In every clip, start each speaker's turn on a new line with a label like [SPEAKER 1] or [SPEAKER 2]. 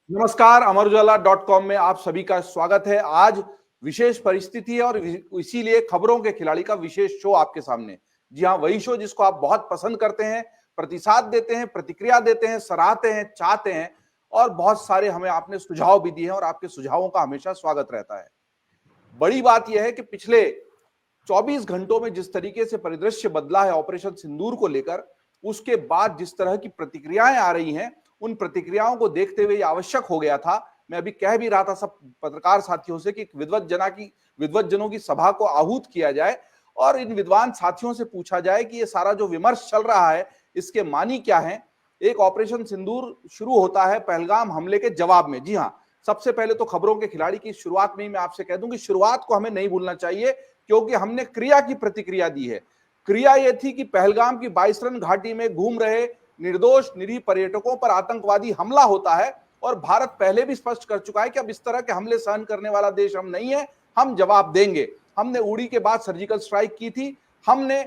[SPEAKER 1] नमस्कार, अमरउजाला.com में आप सभी का स्वागत है। आज विशेष परिस्थिति है और इसीलिए खबरों के खिलाड़ी का विशेष शो आपके सामने। जी हाँ, वही शो जिसको आप बहुत पसंद करते हैं, प्रतिसाद देते हैं, प्रतिक्रिया देते हैं, सराहते हैं, चाहते हैं और बहुत सारे हमें आपने सुझाव भी दिए हैं और आपके सुझावों का हमेशा स्वागत रहता है। बड़ी बात यह है कि पिछले 24 घंटों में जिस तरीके से परिदृश्य बदला है ऑपरेशन सिंदूर को लेकर, उसके बाद जिस तरह की प्रतिक्रियाएं आ रही हैं, उन प्रतिक्रियाओं को देखते हुए आवश्यक हो गया था। मैं अभी कह भी रहा था सब पत्रकार साथियों से कि विद्वज्जनों की सभा को आहूत किया जाए और इन विद्वान साथियों से पूछा जाए कि ये सारा जो विमर्श चल रहा है इसके मानी क्या है। एक ऑपरेशन सिंदूर शुरू होता है पहलगाम हमले के जवाब में। जी हाँ, सबसे पहले तो खबरों के खिलाड़ी की शुरुआत में ही मैं आपसे कह दूं कि शुरुआत को हमें नहीं भूलना चाहिए, क्योंकि हमने क्रिया की प्रतिक्रिया दी है। क्रिया यह थी कि पहलगाम की 22 रन घाटी में घूम रहे निर्दोष निरीह पर्यटकों पर आतंकवादी हमला होता है और भारत पहले भी स्पष्ट कर चुका है कि अब इस तरह के हमले सहन करने वाला देश हम नहीं है, हम जवाब देंगे। हमने उड़ी के बाद सर्जिकल स्ट्राइक की थी, हमने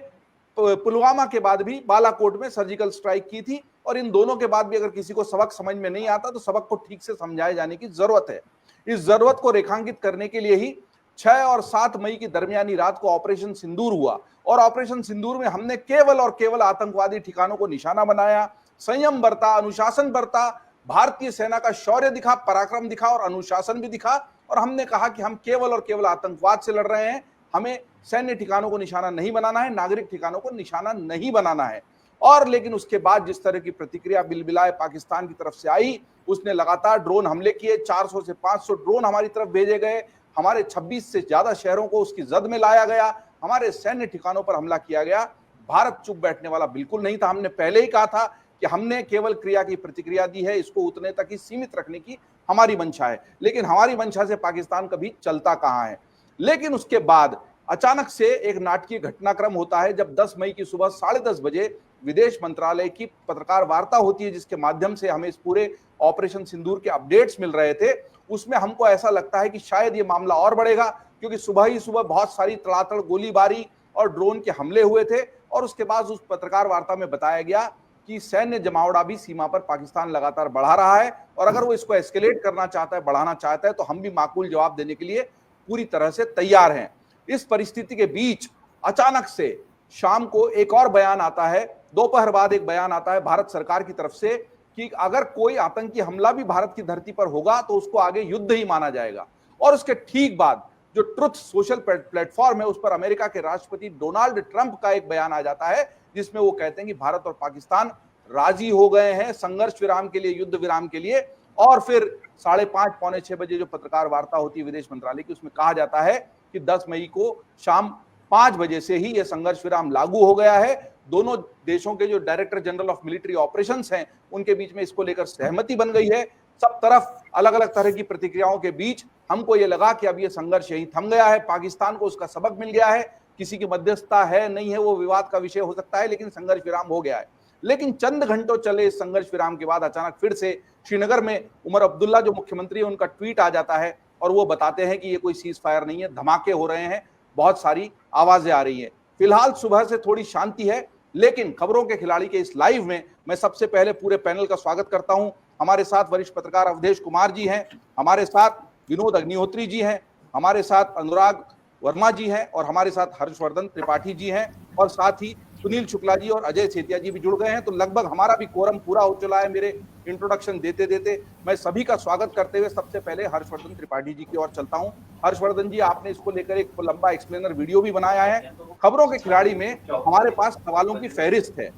[SPEAKER 1] पुलवामा के बाद भी बालाकोट में सर्जिकल स्ट्राइक की थी और इन दोनों के बाद भी अगर किसी को सबक समझ में नहीं आता तो सबक को ठीक से समझाए जाने की जरूरत है। इस जरूरत को रेखांकित करने के लिए ही 6 और 7 मई की दरमियानी रात को ऑपरेशन सिंदूर हुआ और ऑपरेशन सिंदूर में हमने केवल और केवल आतंकवादी ठिकानों को निशाना बनाया, संयम बरता, अनुशासन बरता, भारतीय सेना का शौर्य दिखा, पराक्रम दिखा और अनुशासन भी दिखा और हमने कहा कि हम केवल और केवल आतंकवाद से लड़ रहे हैं, हमें सैन्य ठिकानों को निशाना नहीं बनाना है, नागरिक ठिकानों को निशाना नहीं बनाना है। और लेकिन उसके बाद जिस तरह की प्रतिक्रिया बिलबिलाए पाकिस्तान की तरफ से आई, उसने लगातार ड्रोन हमले किए, 400 से 500 ड्रोन हमारी तरफ भेजे गए, हमारे 26 से ज्यादा शहरों को उसकी जद में लाया गया, हमारे सैन्य ठिकानों पर हमला किया गया। भारत चुप बैठने वाला बिल्कुल नहीं था। हमने पहले ही कहा था कि हमने केवल क्रिया की प्रतिक्रिया दी है, इसको उतने तक ही सीमित रखने की हमारी मंशा है, लेकिन हमारी मंशा से पाकिस्तान कभी चलता कहां है। लेकिन उसके बाद अचानक से एक नाटकीय घटनाक्रम होता है जब 10 मई की सुबह 10:30 बजे विदेश मंत्रालय की पत्रकार वार्ता होती है, जिसके माध्यम से हमें इस पूरे ऑपरेशन सिंदूर के अपडेट्स मिल रहे थे। उसमें हमको ऐसा लगता है कि शायद ये मामला और बढ़ेगा, क्योंकि सुबह ही सुबह बहुत सारी तड़ातड़ गोलीबारी और ड्रोन के हमले हुए थे और उसके बाद उस पत्रकार वार्ता में बताया गया कि सैन्य जमावड़ा भी सीमा पर पाकिस्तान लगातार बढ़ा रहा है और अगर वो इसको एस्केलेट करना चाहता है, बढ़ाना चाहता है, तो हम भी माकूल जवाब देने के लिए पूरी तरह से तैयार हैं। इस परिस्थिति के बीच अचानक से शाम को एक और बयान आता है, दोपहर बाद एक बयान आता है भारत सरकार की तरफ से कि अगर कोई आतंकी हमला भी भारत की धरती पर होगा तो उसको आगे युद्ध ही माना जाएगा। और उसके ठीक बाद जो ट्रुथ सोशल प्लेटफॉर्म है, उस पर अमेरिका के राष्ट्रपति डोनाल्ड ट्रंप का एक बयान आ जाता है, जिसमें वो कहते हैं कि भारत और पाकिस्तान राजी हो गए हैं संघर्ष विराम के लिए, युद्ध विराम के लिए। और फिर 5:30 पौने 6 बजे जो पत्रकार वार्ता होती है विदेश मंत्रालय की, उसमें कहा जाता है कि 10 मई को शाम 5 बजे से ही यह संघर्ष विराम लागू हो गया है। दोनों देशों के जो director general of military operations हैं, उनके बीच में इसको लेकर सहमति बन गई है। सब तरफ अलग अलग तरह की प्रतिक्रियाओं के बीच हमको ये लगा कि अब ये संघर्ष यहीं थम गया है, पाकिस्तान को उसका सबक मिल गया है। किसी की मध्यस्थता है नहीं है वो विवाद का विषय हो सकता है, लेकिन संघर्ष विराम हो गया है। लेकिन चंद घंटों चले इस संघर्ष विराम के बाद अचानक फिर से श्रीनगर में उमर अब्दुल्ला जो मुख्यमंत्री है, उनका ट्वीट आ जाता है और वो बताते हैं कि ये कोई सीज फायर नहीं है, धमाके हो रहे हैं, बहुत सारी आवाजें आ रही हैं। फिलहाल सुबह से थोड़ी शांति है, लेकिन खबरों के खिलाड़ी के इस लाइव में मैं सबसे पहले पूरे पैनल का स्वागत करता हूं। हमारे साथ वरिष्ठ पत्रकार अवधेश कुमार जी हैं, हमारे साथ विनोद अग्निहोत्री जी हैं, हमारे साथ अनुराग वर्मा जी हैं और हमारे साथ हर्षवर्धन त्रिपाठी जी हैं और साथ ही सुनील शुक्ला जी और अजय सेतिया जी भी जुड़ गए हैं। तो लगभग हमारा भी कोरम पूरा हो चला है। मेरे इंट्रोडक्शन देते देते मैं सभी का स्वागत करते हुए सबसे पहले हर्षवर्धन त्रिपाठी जी की ओर चलता हूं। हर्षवर्धन जी, आपने इसको लेकर एक लंबा एक्सप्लेनर वीडियो भी बनाया है। खबरों के खिलाड़ी में हमारे पास सवालों की फहरिस्त है।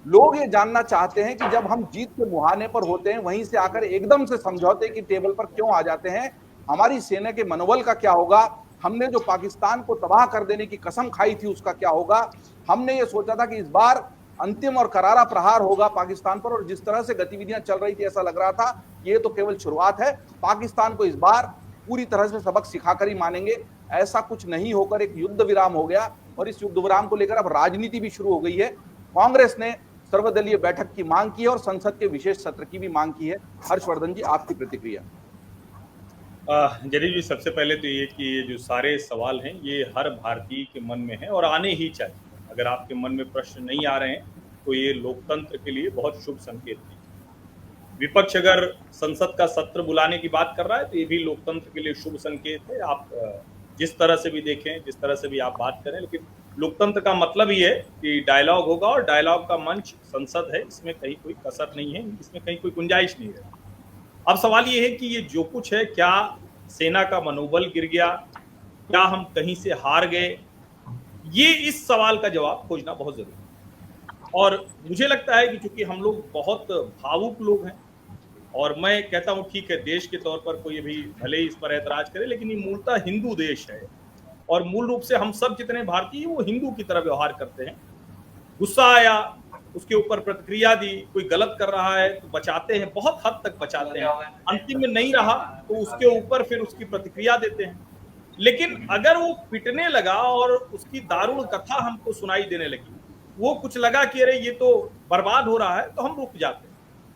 [SPEAKER 1] लोग ये जानना चाहते हैं कि जब हम जीत के मुहाने पर होते हैं, वहीं से आकर एकदम से समझौते की टेबल पर क्यों आ जाते हैं? हमारी सेना के मनोबल का क्या होगा? हमने जो पाकिस्तान को तबाह कर देने की कसम खाई थी उसका क्या होगा? हमने ये सोचा था कि इस बार अंतिम और करारा प्रहार होगा पाकिस्तान पर, और जिस तरह से गतिविधियां चल रही थी ऐसा लग रहा था ये तो केवल शुरुआत है, पाकिस्तान को इस बार पूरी तरह से सबक सिखाकर ही मानेंगे। ऐसा कुछ नहीं होकर एक युद्ध विराम हो गया और इस युद्ध विराम को लेकर अब राजनीति भी शुरू हो गई है। कांग्रेस ने सर्वदलीय बैठक की मांग की है और संसद के विशेष सत्र की भी मांग की है। हर्षवर्धन जी, आपकी प्रतिक्रिया।
[SPEAKER 2] जरीफ जी, सबसे पहले तो ये कि ये जो सारे सवाल हैं ये हर भारतीय के मन में हैं और आने ही चाहिए। अगर आपके मन में प्रश्न नहीं आ रहे हैं तो ये लोकतंत्र के लिए बहुत शुभ संकेत नहीं। विपक्ष अगर संसद का सत्र बुलाने की बात कर रहा है तो ये भी लोकतंत्र के लिए शुभ संकेत है। आप जिस तरह से भी देखें, जिस तरह से भी आप बात करें, लेकिन लोकतंत्र का मतलब ही है कि डायलॉग होगा और डायलॉग का मंच संसद है, इसमें कहीं कोई कसर नहीं है, इसमें कहीं कोई गुंजाइश नहीं है। अब सवाल ये है कि ये जो कुछ है, क्या सेना का मनोबल गिर गया, क्या हम कहीं से हार गए, ये इस सवाल का जवाब खोजना बहुत जरूरी है। और मुझे लगता है कि चूंकि हम लोग बहुत भावुक लोग हैं, और मैं कहता हूं ठीक है, देश के तौर पर कोई भी भले ही इस पर ऐतराज करे, लेकिन ये मूलतः हिंदू देश है और मूल रूप से हम सब जितने भारतीय वो हिंदू की तरह व्यवहार करते हैं। गुस्सा आया, उसके ऊपर प्रतिक्रिया दी, कोई गलत कर रहा है तो बचाते हैं, बहुत हद तक बचाते हैं, अंतिम में नहीं रहा तो उसके ऊपर फिर उसकी प्रतिक्रिया देते हैं। लेकिन अगर वो पिटने लगा और उसकी दारुण कथा हमको सुनाई देने लगी, वो कुछ लगा कि अरे ये तो बर्बाद हो रहा है, तो हम रुक जाते हैं।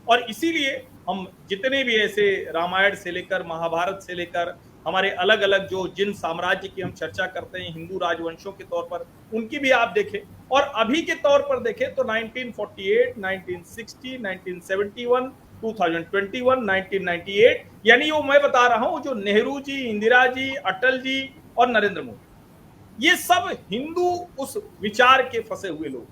[SPEAKER 2] और इसीलिए हम जितने भी ऐसे रामायण से लेकर महाभारत से लेकर हमारे अलग अलग जो जिन साम्राज्य की हम चर्चा करते हैं हिंदू राजवंशों के तौर पर, उनकी भी आप देखें और अभी के तौर पर देखें तो 1948, 1960, 1971, 2021, 1998, यानी वो मैं बता रहा हूं जो नेहरू जी, इंदिरा जी, अटल जी और नरेंद्र मोदी, ये सब हिंदू उस विचार के फंसे हुए लोग,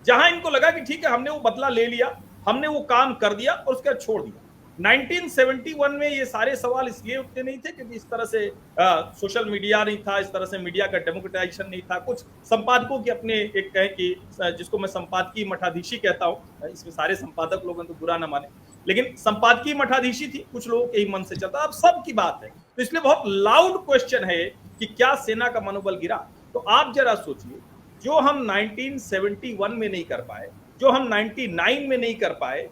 [SPEAKER 2] जहां इनको लगा कि ठीक है हमने वो बदला ले लिया, हमने वो काम कर दिया और उसके बाद छोड़ दिया। 1971 में ये सारे सवाल इसलिए उठते नहीं थे क्योंकि इस तरह से सोशल मीडिया नहीं था, इस तरह से मीडिया का डेमोक्रेटाइजेशन नहीं था, कुछ संपादकों की अपने एक कहें कि जिसको मैं संपादकीय मठाधीशी कहता हूं, इसमें सारे संपादक लोग हैं तो बुरा ना माने, लेकिन संपादकीय मठाधीशी थी, कुछ लोगों के ही मन से चलता। अब सबकी बात है, तो इसलिए बहुत लाउड क्वेश्चन है कि क्या सेना का मनोबल गिरा। तो आप जरा सोचिए, जो हम 1971 में नहीं कर पाए, जो हम 99 में नहीं कर पाए,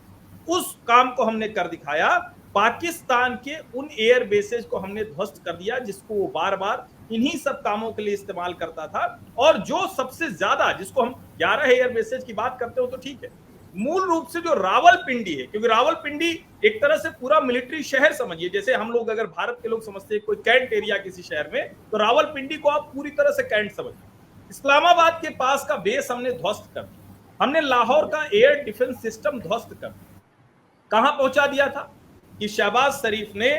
[SPEAKER 2] उस काम को हमने कर दिखाया। पाकिस्तान के उन एयर बेसेस को हमने ध्वस्त कर दिया जिसको वो बार बार इन्हीं सब कामों के लिए इस्तेमाल करता था। और जो सबसे ज्यादा, जिसको हम 11 एयर बेसेस की बात करते हो तो ठीक है, मूल रूप से जो रावलपिंडी है, क्योंकि रावलपिंडी एक तरह से पूरा मिलिट्री शहर समझिए, जैसे हम लोग अगर भारत के लोग समझते हैं कोई कैंट एरिया किसी शहर में, तो रावलपिंडी को आप पूरी तरह से कैंट समझिए। इस्लामाबाद के पास का बेस हमने ध्वस्त कर दिया, हमने लाहौर का एयर डिफेंस सिस्टम ध्वस्त कर दिया। कहां पहुंचा दिया था कि शहबाज शरीफ ने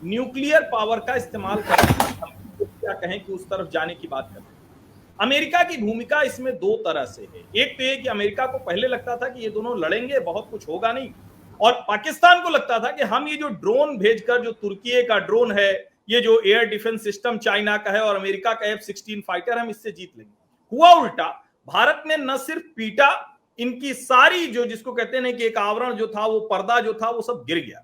[SPEAKER 2] न्यूक्लियर पावर का इस्तेमाल कर, क्या कहें कि उस तरफ जाने की बात करते हैं। अमेरिका की भूमिका इसमें दो तरह से है। एक तो ये कि अमेरिका को पहले लगता था कि ये दोनों लड़ेंगे, बहुत कुछ होगा नहीं, और पाकिस्तान को लगता था कि हम ये जो ड्रोन भेजकर, जो तुर्की का ड्रोन है, ये जो एयर डिफेंस सिस्टम चाइना का है और अमेरिका का F-16 फाइटर, हम इससे जीत लेंगे। हुआ उल्टा, भारत ने न सिर्फ पीटा, इनकी सारी जो जिसको कहते हैं कि एक आवरण जो था, वो पर्दा जो था, वो सब गिर गया।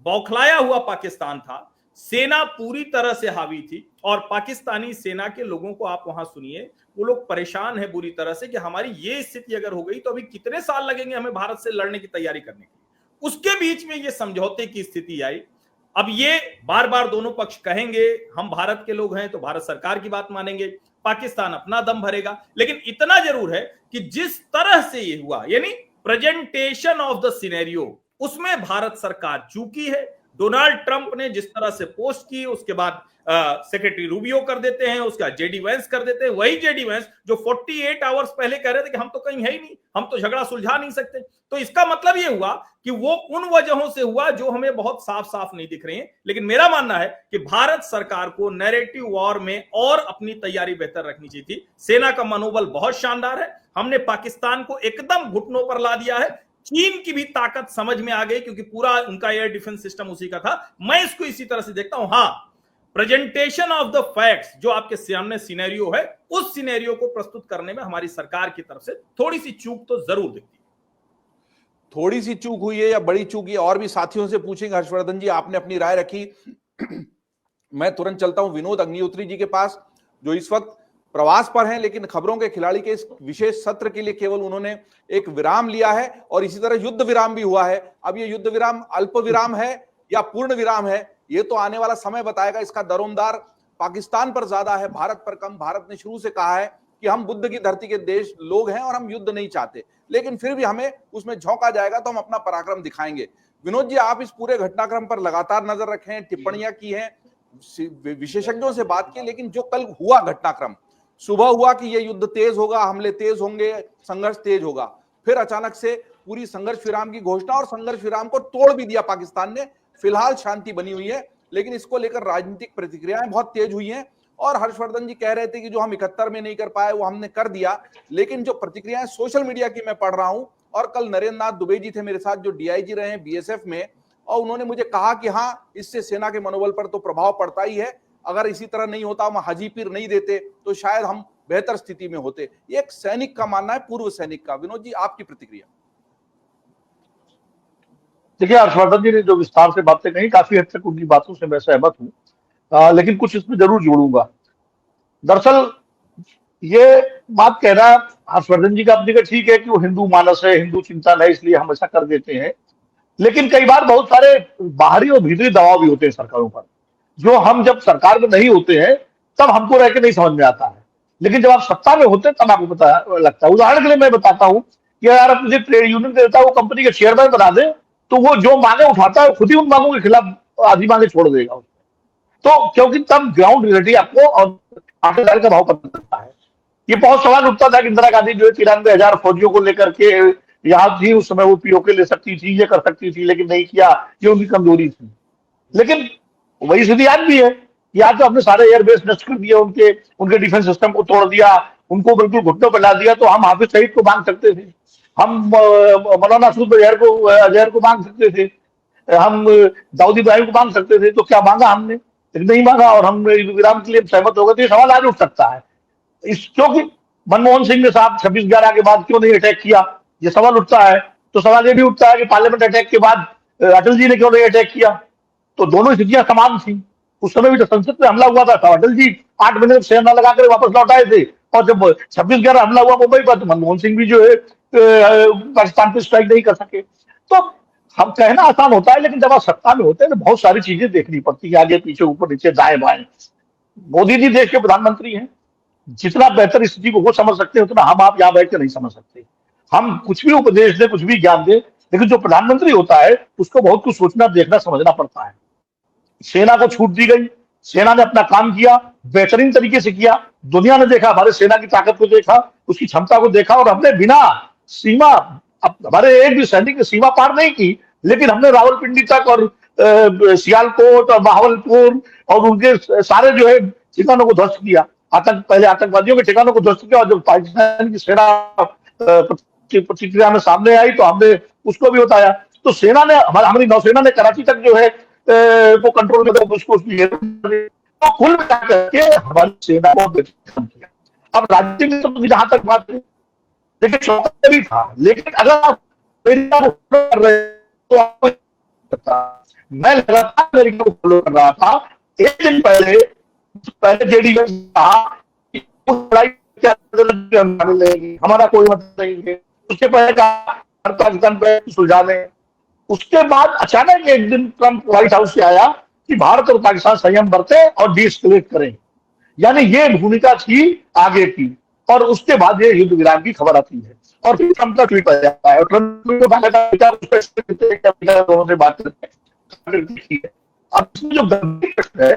[SPEAKER 2] बौखलाया हुआ पाकिस्तान था, सेना पूरी तरह से हावी थी, और पाकिस्तानी सेना के लोगों को आप वहां सुनिए, वो लोग परेशान है बुरी तरह से कि हमारी ये स्थिति अगर हो गई तो अभी कितने साल लगेंगे हमें भारत से लड़ने की तैयारी करने की। उसके बीच में ये समझौते की स्थिति आई। अब ये बार बार दोनों पक्ष कहेंगे हम भारत के लोग हैं तो भारत सरकार की बात मानेंगे, पाकिस्तान अपना दम भरेगा, लेकिन इतना जरूर है कि जिस तरह से ये हुआ, यानी प्रेजेंटेशन ऑफ द सिनेरियो, उसमें भारत सरकार चूकी है। डोनाल्ड ट्रंप ने जिस तरह से पोस्ट की, उसके बाद सेक्रेटरी रूबियो कर देते हैं, उसका जेडी वैंस कर देते हैं, वही जेडी वैंस जो 48 आवर्स पहले कह रहे थे कि हम तो कहीं है ही नहीं, हम तो झगड़ा सुलझा नहीं सकते। तो इसका मतलब ये हुआ कि वो उन वजहों से हुआ जो हमें बहुत साफ साफ नहीं दिख रही हैं। लेकिन मेरा मानना है कि भारत सरकार को नैरेटिव वॉर में और अपनी तैयारी बेहतर रखनी चाहिए थी। सेना का मनोबल बहुत शानदार है, हमने पाकिस्तान को एकदम घुटनों पर ला दिया है। चीन की भी ताकत समझ में आ गई क्योंकि पूरा उनका एयर डिफेंस सिस्टम उसी का था। मैं इसको इसी तरह से देखता हूं। हाँ, प्रेजेंटेशन ऑफ द फैक्ट्स, जो आपके सामने सिनेरियो है, उस सिनेरियो को प्रस्तुत करने में हमारी सरकार की तरफ से थोड़ी सी चूक तो जरूर दिखती है।
[SPEAKER 1] थोड़ी सी चूक हुई है या बड़ी चूक है, और भी साथियों से पूछेंगे। हर्षवर्धन जी, आपने अपनी राय रखी। मैं तुरंत चलता हूं विनोद अग्निहोत्री जी के पास, जो इस वक्त प्रवास पर हैं, लेकिन खबरों के खिलाड़ी के इस विशेष सत्र के लिए केवल उन्होंने एक विराम लिया है, और इसी तरह युद्ध विराम भी हुआ है। अब ये युद्ध विराम अल्प विराम है या पूर्ण विराम है, ये तो आने वाला समय बताएगा। इसका दरोमदार पाकिस्तान पर ज्यादा है, भारत पर कम। भारत ने शुरू से कहा है कि हम बुद्ध की धरती के देश लोग हैं और हम युद्ध नहीं चाहते, लेकिन फिर भी हमें उसमें झोंका जाएगा तो हम अपना पराक्रम दिखाएंगे। विनोद जी, आप इस पूरे घटनाक्रम पर लगातार नजर रखे हैं, टिप्पणियां की हैं, विशेषज्ञों से बात की, लेकिन जो कल हुआ घटनाक्रम, सुबह हुआ कि ये युद्ध तेज होगा, हमले तेज होंगे, संघर्ष तेज होगा, फिर अचानक से पूरी संघर्ष विराम की घोषणा और संघर्ष विराम को तोड़ भी दिया पाकिस्तान ने। फिलहाल शांति बनी हुई है, लेकिन इसको लेकर राजनीतिक प्रतिक्रियाएं बहुत तेज हुई हैं। और हर्षवर्धन जी कह रहे थे कि जो हम 71 में नहीं कर पाए वो हमने कर दिया, लेकिन जो प्रतिक्रियाएं सोशल मीडिया की मैं पढ़ रहा हूं, और कल नरेंद्र नाथ दुबे जी थे मेरे साथ जो डीआईजी रहे हैं बीएसएफ में, और उन्होंने मुझे कहा कि हाँ, इससे सेना के मनोबल पर तो प्रभाव पड़ता ही है, अगर इसी तरह नहीं होता, हम हाजीपीर नहीं देते तो शायद हम बेहतर स्थिति में होते। ये एक सैनिक का मानना है, पूर्व सैनिक का। विनोद जी, आपकी प्रतिक्रिया।
[SPEAKER 3] देखिए, हर्षवर्धन जी ने जो विस्तार से बातें कही, काफी हद तक उनकी बातों से मैं सहमत हूँ, लेकिन कुछ इसमें जरूर जोड़ूंगा। दरअसल ये बात कहना हर्षवर्धन जी का अपनी का ठीक है कि वो हिंदू मानस है, हिंदू चिंतन है, इसलिए हम ऐसा कर देते हैं, लेकिन कई बार बहुत सारे बाहरी और भीतरी दबाव भी होते हैं सरकारों पर, जो हम जब सरकार में नहीं होते हैं तब हमको रह के नहीं समझ में आता है, लेकिन जब आप सत्ता में होते हैं तब आपको पता लगता है। उदाहरण के लिए मैं बताता हूं कि अगर आप मुझे ट्रेड यूनियन देता है, वो कंपनी के चेयरमैन बना दे, तो वो जो मांगे उठाता है खुद ही उन मांगों के खिलाफ आधी मांगे छोड़ देगा। तो क्योंकि तब ग्राउंड रियलिटी आपको और आखिरकार का भाव पता चलता है। ये बहुत सवाल उठता था कि इंदिरा गांधी जो है 93,000 फौजियों को लेकर के यहाँ थी, उस समय वो पीओके ले सकती थी, ये कर सकती थी, लेकिन नहीं किया, ये उनकी कमजोरी थी। लेकिन वही स्थिति आज भी है कि आज तो हमने सारे एयरबेस नष्ट कर दिए, उनके डिफेंस सिस्टम को तोड़ दिया, उनको बिल्कुल घुटनों पर ला दिया। तो हम हाफिज सईद को मांग सकते थे, हम मौलाना मसूद अजहर को मांग सकते थे, हम दाऊद इब्राहिम को मांग सकते थे, तो क्या मांगा हमने? नहीं मांगा, और हम विराम के लिए सहमत हो गए। तो ये सवाल आज उठ सकता है, क्योंकि मनमोहन सिंह ने साहब 26/11 के बाद क्यों नहीं अटैक किया, ये सवाल उठता है। तो सवाल ये भी उठता है कि पार्लियामेंट अटैक के बाद अटल जी ने क्यों नहीं अटैक किया? तो दोनों स्थितियां समान थी। उस समय भी तो संसद पे हमला हुआ था, तो अटल जी 8 महीने सेना लगाकर वापस लौट आए थे, और जब 26/11 हमला हुआ मुंबई पर, तो मनमोहन सिंह भी जो है पाकिस्तान पे स्ट्राइक नहीं कर सके। तो हम कहना आसान होता है, लेकिन जब आप सत्ता में होते हैं तो बहुत सारी चीजें देखनी पड़ती है, आगे पीछे ऊपर नीचे दाएं बाएं। मोदी जी देश के प्रधानमंत्री हैं, जितना बेहतर स्थिति को वो समझ सकते हैं, उतना हम आप यहाँ बैठ के नहीं समझ सकते। हम कुछ भी उपदेश दें, कुछ भी ज्ञान दें, लेकिन जो प्रधानमंत्री होता है उसको बहुत कुछ सोचना, देखना, समझना पड़ता है। सेना को छूट दी गई, सेना ने अपना काम किया, बेहतरीन तरीके से किया। दुनिया ने देखा, हमारे सेना की ताकत को देखा, उसकी क्षमता को देखा, और हमने बिना सीमा, हमारे एक भी सैनिक ने सीमा पार नहीं की, लेकिन हमने रावलपिंडी तक और सियालकोट और बहावलपुर और उनके सारे जो है ठिकानों को ध्वस्त किया। पहले आतंकवादियों के ठिकानों को ध्वस्त किया, और जब पाकिस्तान की सेना प्रतिक्रिया में सामने आई तो हमने उसको भी बताया। तो सेना ने, हमारी नौसेना ने कराची तक जो है को कंट्रोल में, उसको तो कुल मिलाकर के हमारी सेना को काम किया। अब राज्य में तो जहां तक बात है, देखिए चौथा भी था, लेकिन अगर आप अमेरिका को फॉलो कर रहे तो आपको मैं लगातार अमेरिका को फॉलो कर रहा था। एक दिन पहले जेडी ने कहा कि लड़ाई लेगी, हमारा कोई मतलब नहीं है। उसके पहले कहा पाकिस्तान पे सुलझाने। उसके बाद अचानक एक दिन ट्रंप व्हाइट हाउस से आया कि भारत और पाकिस्तान संयम बरते और डीएस्केलेट करें, यानी ये भूमिका थी आगे की। और उसके बाद ये युद्ध विराम की खबर आती है, और फिर ट्रंप का ट्वीट आ जाता है, और ट्रंप से बात करते हैं। अब इसमें जो गंभीर प्रश्न है,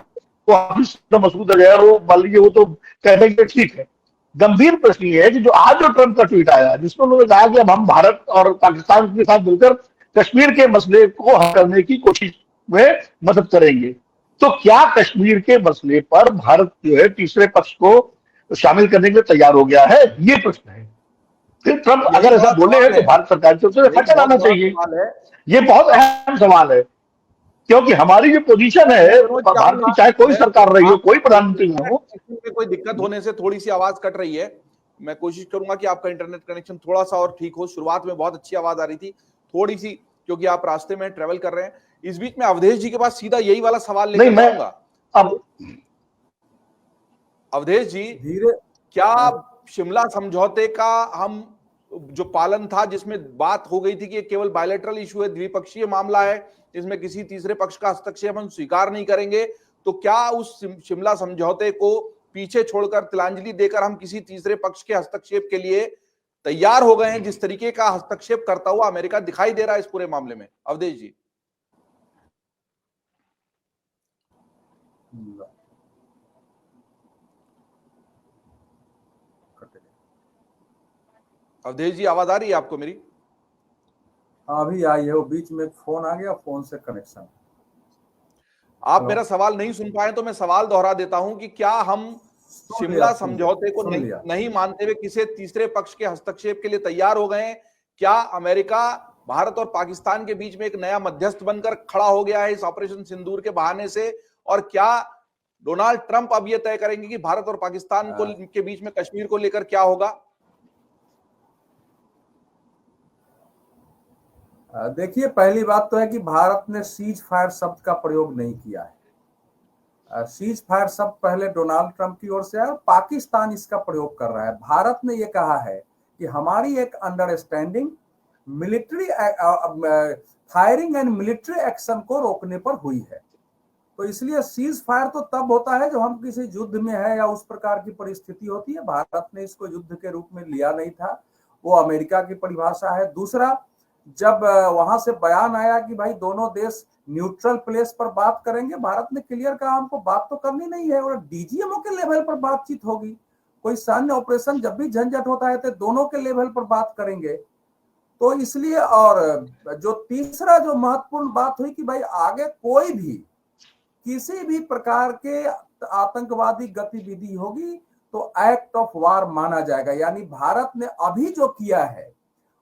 [SPEAKER 3] वो मसूद अजहर हो, मान लीजिए, वो तो कहने के ठीक है। गंभीर प्रश्न ये है कि जो आज जो ट्रंप का ट्वीट आया, जिसमें उन्होंने कहा कि अब हम भारत और पाकिस्तान के साथ मिलकर कश्मीर के मसले को हल करने की कोशिश में मदद करेंगे, तो क्या कश्मीर के मसले पर भारत जो है तीसरे पक्ष को शामिल करने के लिए तैयार हो गया है? ये प्रश्न है। फिर ट्रंप अगर ऐसा बोले हैं तो भारत सरकार को उससे फटक आना चाहिए। ये बहुत अहम सवाल है, क्योंकि हमारी जो पोजीशन है, भारत की चाहे कोई सरकार रही हो, कोई प्रधानमंत्री हो,
[SPEAKER 1] कोई दिक्कत होने से थोड़ी सी आवाज कट रही है। मैं कोशिश करूंगा कि आपका इंटरनेट कनेक्शन थोड़ा सा और ठीक हो। शुरुआत में बहुत अच्छी आवाज आ रही थी, थोड़ी सी, क्योंकि आप रास्ते में ट्रेवल कर रहे हैं। इस बीच में अवधेश जी के पास सीधा यही वाला सवाल लेकर आऊंगा।
[SPEAKER 3] अब
[SPEAKER 1] अवधेश जी, क्या शिमला समझौते का हम जो पालन था, जिसमें बात हो गई थी कि केवल बायलैटरल इशू है, द्विपक्षीय मामला है, इसमें किसी तीसरे पक्ष का हस्तक्षेप हम स्वीकार नहीं करेंगे, तो क्या उस शिमला समझौते को पीछे छोड़कर, तिलांजलि देकर हम किसी तीसरे पक्ष के हस्तक्षेप के लिए तैयार हो गए हैं, जिस तरीके का हस्तक्षेप करता हुआ अमेरिका दिखाई दे रहा है इस पूरे मामले में? अवधेश जी। अवधेश जी, आवाज आ रही है आपको मेरी?
[SPEAKER 4] अभी आई है, वो बीच में फोन आ गया, फोन से कनेक्शन।
[SPEAKER 1] आप
[SPEAKER 4] हेलो।
[SPEAKER 1] मेरा सवाल नहीं सुन पाए तो मैं सवाल दोहरा देता हूं कि क्या हम
[SPEAKER 4] सुन
[SPEAKER 1] शिमला
[SPEAKER 4] लिया,
[SPEAKER 1] समझौते को
[SPEAKER 4] सुन लिया।
[SPEAKER 1] नहीं मानते हुए किसी तीसरे पक्ष के हस्तक्षेप के लिए तैयार हो गए हैं? क्या अमेरिका भारत और पाकिस्तान के बीच में एक नया मध्यस्थ बनकर खड़ा हो गया है इस ऑपरेशन सिंदूर के बहाने से? और क्या डोनाल्ड ट्रंप अब यह तय करेंगे कि भारत और पाकिस्तान को के बीच में कश्मीर को लेकर क्या होगा?
[SPEAKER 4] देखिए, पहली बात तो है कि भारत ने सीज फायर शब्द का प्रयोग नहीं किया है। सीज फायर शब्द पहले डोनाल्ड ट्रंप की ओर से है और पाकिस्तान इसका प्रयोग कर रहा है। भारत ने यह कहा है कि हमारी एक understanding military firing and military action को रोकने पर हुई है। तो इसलिए सीज फायर तो तब होता है जब हम किसी युद्ध में है या उस प्रकार की परिस्थिति होती है। भारत ने इसको युद्ध के रूप में लिया नहीं था, वो अमेरिका की परिभाषा है। दूसरा, जब वहां से बयान आया कि भाई दोनों देश न्यूट्रल प्लेस पर बात करेंगे, भारत ने क्लियर कहा हमको बात तो करनी नहीं है और डीजीएमओ के लेवल पर बातचीत होगी। कोई सैन्य ऑपरेशन जब भी झंझट होता है तो दोनों के लेवल पर बात करेंगे। तो इसलिए, और जो तीसरा जो महत्वपूर्ण बात हुई कि भाई आगे कोई भी किसी भी प्रकार के आतंकवादी गतिविधि होगी तो एक्ट ऑफ वार माना जाएगा। यानी भारत ने अभी जो किया है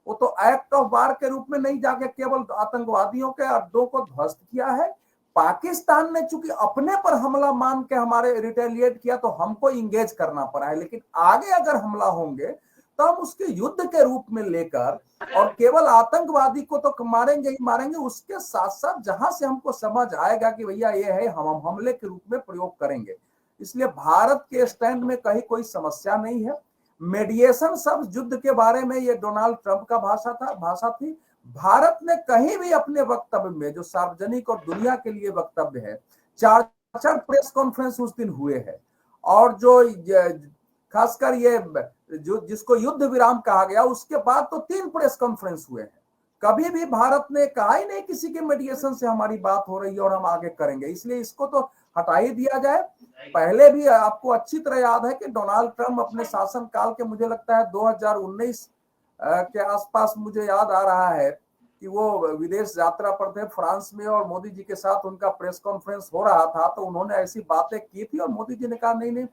[SPEAKER 4] वो तो एक्ट ऑफ वार के रूप में नहीं जाके केवल आतंकवादियों के अड्डों को ध्वस्त किया है। पाकिस्तान ने चूंकि अपने पर हमला मान के हमारे रिटेलिएट किया तो हमको इंगेज करना पड़ा है, लेकिन आगे अगर हमला होंगे तो हम उसके युद्ध के रूप में लेकर और केवल आतंकवादी को तो मारेंगे ही मारेंगे, उसके साथ साथ जहां से हमको समझ आएगा कि भैया ये है, हम हमले के रूप में प्रयोग करेंगे। इसलिए भारत के स्टैंड में कहीं कोई समस्या नहीं है। मेडिएशन शब्द युद्ध के बारे में ये डोनाल्ड ट्रंप का भाषा थी। भारत ने कहीं भी अपने वक्तव्य में जो सार्वजनिक और दुनिया के लिए वक्तव्य है, 4 प्रेस कॉन्फ्रेंस उस दिन हुए हैं और जो खासकर ये जो जिसको युद्ध विराम कहा गया उसके बाद तो 3 प्रेस कॉन्फ्रेंस हुए हैं। कभी भी भारत ने कहा ही नहीं किसी के मेडिएशन से हमारी बात हो रही है और हम आगे करेंगे, इसलिए इसको तो हटा ही दिया जाए। पहले भी आपको अच्छी तरह याद है कि डोनाल्ड ट्रंप अपने शासन काल के, मुझे लगता है 2019 के आसपास, मुझे याद आ रहा है कि वो विदेश यात्रा पर थे फ्रांस में और मोदी जी के साथ उनका प्रेस कॉन्फ्रेंस हो रहा था, तो उन्होंने ऐसी बातें की थी और मोदी जी ने कहा नहीं,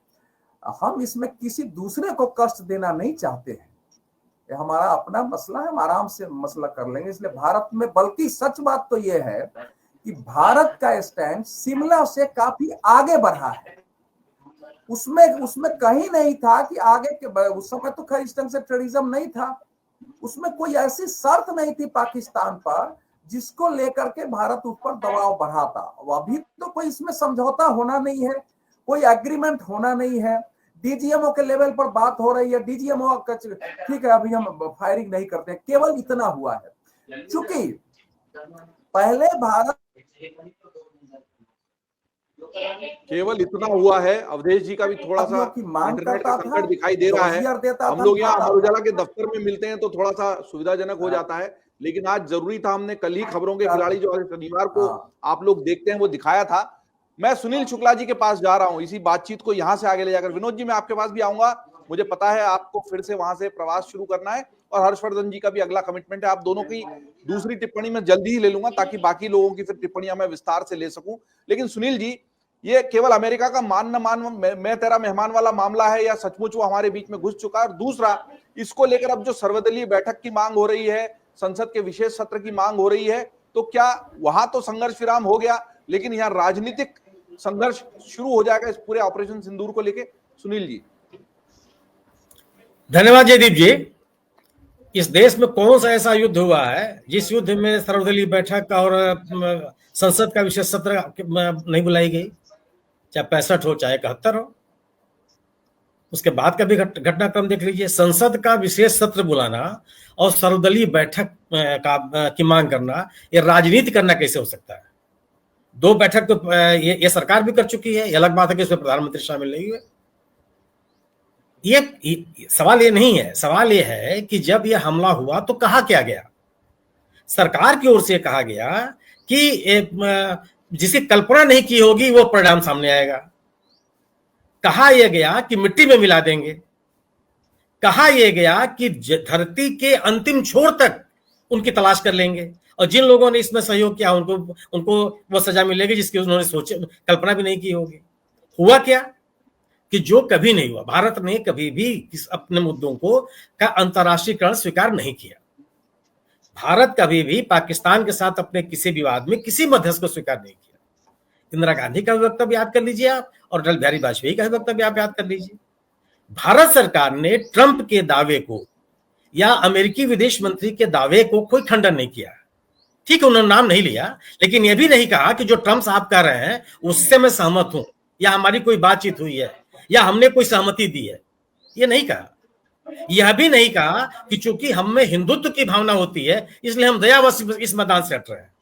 [SPEAKER 4] हम इसमें किसी दूसरे को कष्ट देना नहीं चाहते हैं, ये हमारा अपना मसला है, हम आराम से मसला कर लेंगे। इसलिए भारत में, बल्कि सच बात तो ये है कि भारत का स्टैंड शिमला से काफी आगे बढ़ा है। उसमें कहीं नहीं था कि आगे के, उस समय तो खैर इस ढंग से टेररिज्म नहीं था, उसमें कोई ऐसी शर्त नहीं थी पाकिस्तान पर जिसको लेकर के भारत उस पर दबाव बढ़ाता। अभी तो कोई इसमें समझौता होना नहीं है, कोई एग्रीमेंट होना नहीं है, डीजीएमओ के लेवल पर बात हो रही है। डीजीएमओ ठीक है, अभी हम फायरिंग नहीं करते, केवल इतना हुआ है। चूंकि पहले भारत
[SPEAKER 1] केवल इतना हुआ है, अवधेश जी का भी थोड़ा सा इंटरनेट का संकट दिखाई दे रहा है। हम लोग यहाँ अमर उजाला के दफ्तर में मिलते हैं तो थोड़ा सा सुविधाजनक हो जाता है, लेकिन आज जरूरी था, हमने कल ही खबरों के खिलाड़ी जो शनिवार को आप लोग देखते हैं वो दिखाया था। मैं सुनील शुक्ला जी के पास जा रहा हूं इसी बातचीत को यहां से आगे ले जाकर। विनोद जी, मैं आपके पास भी आऊंगा, मुझे पता है आपको फिर से वहां से प्रवास शुरू करना है और हर्षवर्धन जी का भी अगला कमिटमेंट है। आप दोनों की दूसरी टिप्पणी मैं जल्दी ही ले लूंगा ताकि बाकी लोगों की फिर टिप्पणियां मैं विस्तार से ले सकूं। लेकिन सुनील जी, ये केवल अमेरिका का मान न मान मैं तेरा मेहमान वाला मामला है या सचमुच वो हमारे बीच में घुस चुका है? और दूसरा, इसको लेकर अब जो सर्वदलीय बैठक की मांग हो रही है, संसद के विशेष सत्र की मांग हो रही है, तो क्या वहां तो संघर्ष विराम हो गया, लेकिन यहाँ राजनीतिक संघर्ष शुरू हो जाएगा इस पूरे ऑपरेशन सिंदूर को लेके? सुनील जी।
[SPEAKER 5] धन्यवाद जयदीप जी। इस देश में कौन सा ऐसा युद्ध हुआ है जिस युद्ध में सर्वदलीय बैठक और संसद का विशेष सत्र नहीं बुलाई गई, चाहे 65 हो चाहे 71 हो। उसके बाद का भी घटनाक्रम देख लीजिए। संसद का विशेष सत्र बुलाना और सर्वदलीय बैठक की मांग करना, ये राजनीति करना कैसे हो सकता है? 2 बैठक तो ये सरकार भी कर चुकी है, ये अलग बात है कि इसमें प्रधानमंत्री शामिल नहीं हुए। ये सवाल ये नहीं है, सवाल ये है कि जब ये हमला हुआ तो कहा क्या गया? सरकार की ओर से कहा गया कि जिसे कल्पना नहीं की होगी वो परिणाम सामने आएगा। कहा यह गया कि मिट्टी में मिला देंगे। कहा यह गया कि धरती के अंतिम छोर तक उनकी तलाश कर लेंगे, और जिन लोगों ने इसमें सहयोग किया उनको उनको वो सजा मिलेगी जिसकी उन्होंने सोचे कल्पना भी नहीं की होगी। हुआ क्या कि जो कभी नहीं हुआ, भारत ने कभी भी अपने मुद्दों को का अंतर्राष्ट्रीयकरण स्वीकार नहीं किया। भारत कभी भी पाकिस्तान के साथ अपने किसी विवाद में किसी मध्यस्थ को स्वीकार नहीं किया। इंदिरा गांधी का वक्तव्य याद कर लीजिए आप, और अटल बिहारी वाजपेयी का वक्तव्य आप याद कर लीजिए। भारत सरकार ने ट्रंप के दावे को या अमेरिकी विदेश मंत्री के दावे को कोई खंडन नहीं किया। ठीक है, उन्होंने नाम नहीं लिया, लेकिन यह भी नहीं कहा कि जो ट्रंप साहब कर रहे हैं उससे मैं सहमत हूं, या हमारी कोई बातचीत हुई है, या हमने कोई सहमति दी है। यह नहीं कहा। यह भी नहीं कहा कि चूंकि हम में हिंदुत्व की भावना होती है इसलिए हम दयावश इस मैदान से हट रहे हैं।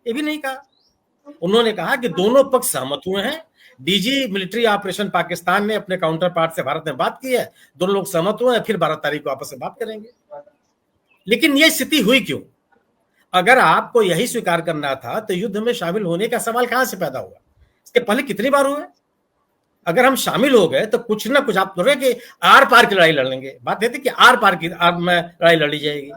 [SPEAKER 5] यह भी नहीं कहा। उन्होंने कहा कि दोनों पक्ष सहमत हुए हैं। डीजी मिलिट्री ऑपरेशन पाकिस्तान ने अपने काउंटर पार्ट से भारत में बात की है, दोनों लोग सहमत हुए हैं, फिर 12 तारीख को आपस में बात करेंगे। लेकिन यह स्थिति हुई क्यों? अगर आपको यही स्वीकार करना था तो युद्ध में शामिल होने का सवाल कहां से पैदा हुआ? इसके पहले कितनी बार हुए? अगर हम शामिल हो गए तो कुछ ना कुछ आप बोल रहे कि आर पार की लड़ाई लड़ लेंगे। बात यह थी कि आर पार की लड़ाई लड़ी जाएगी।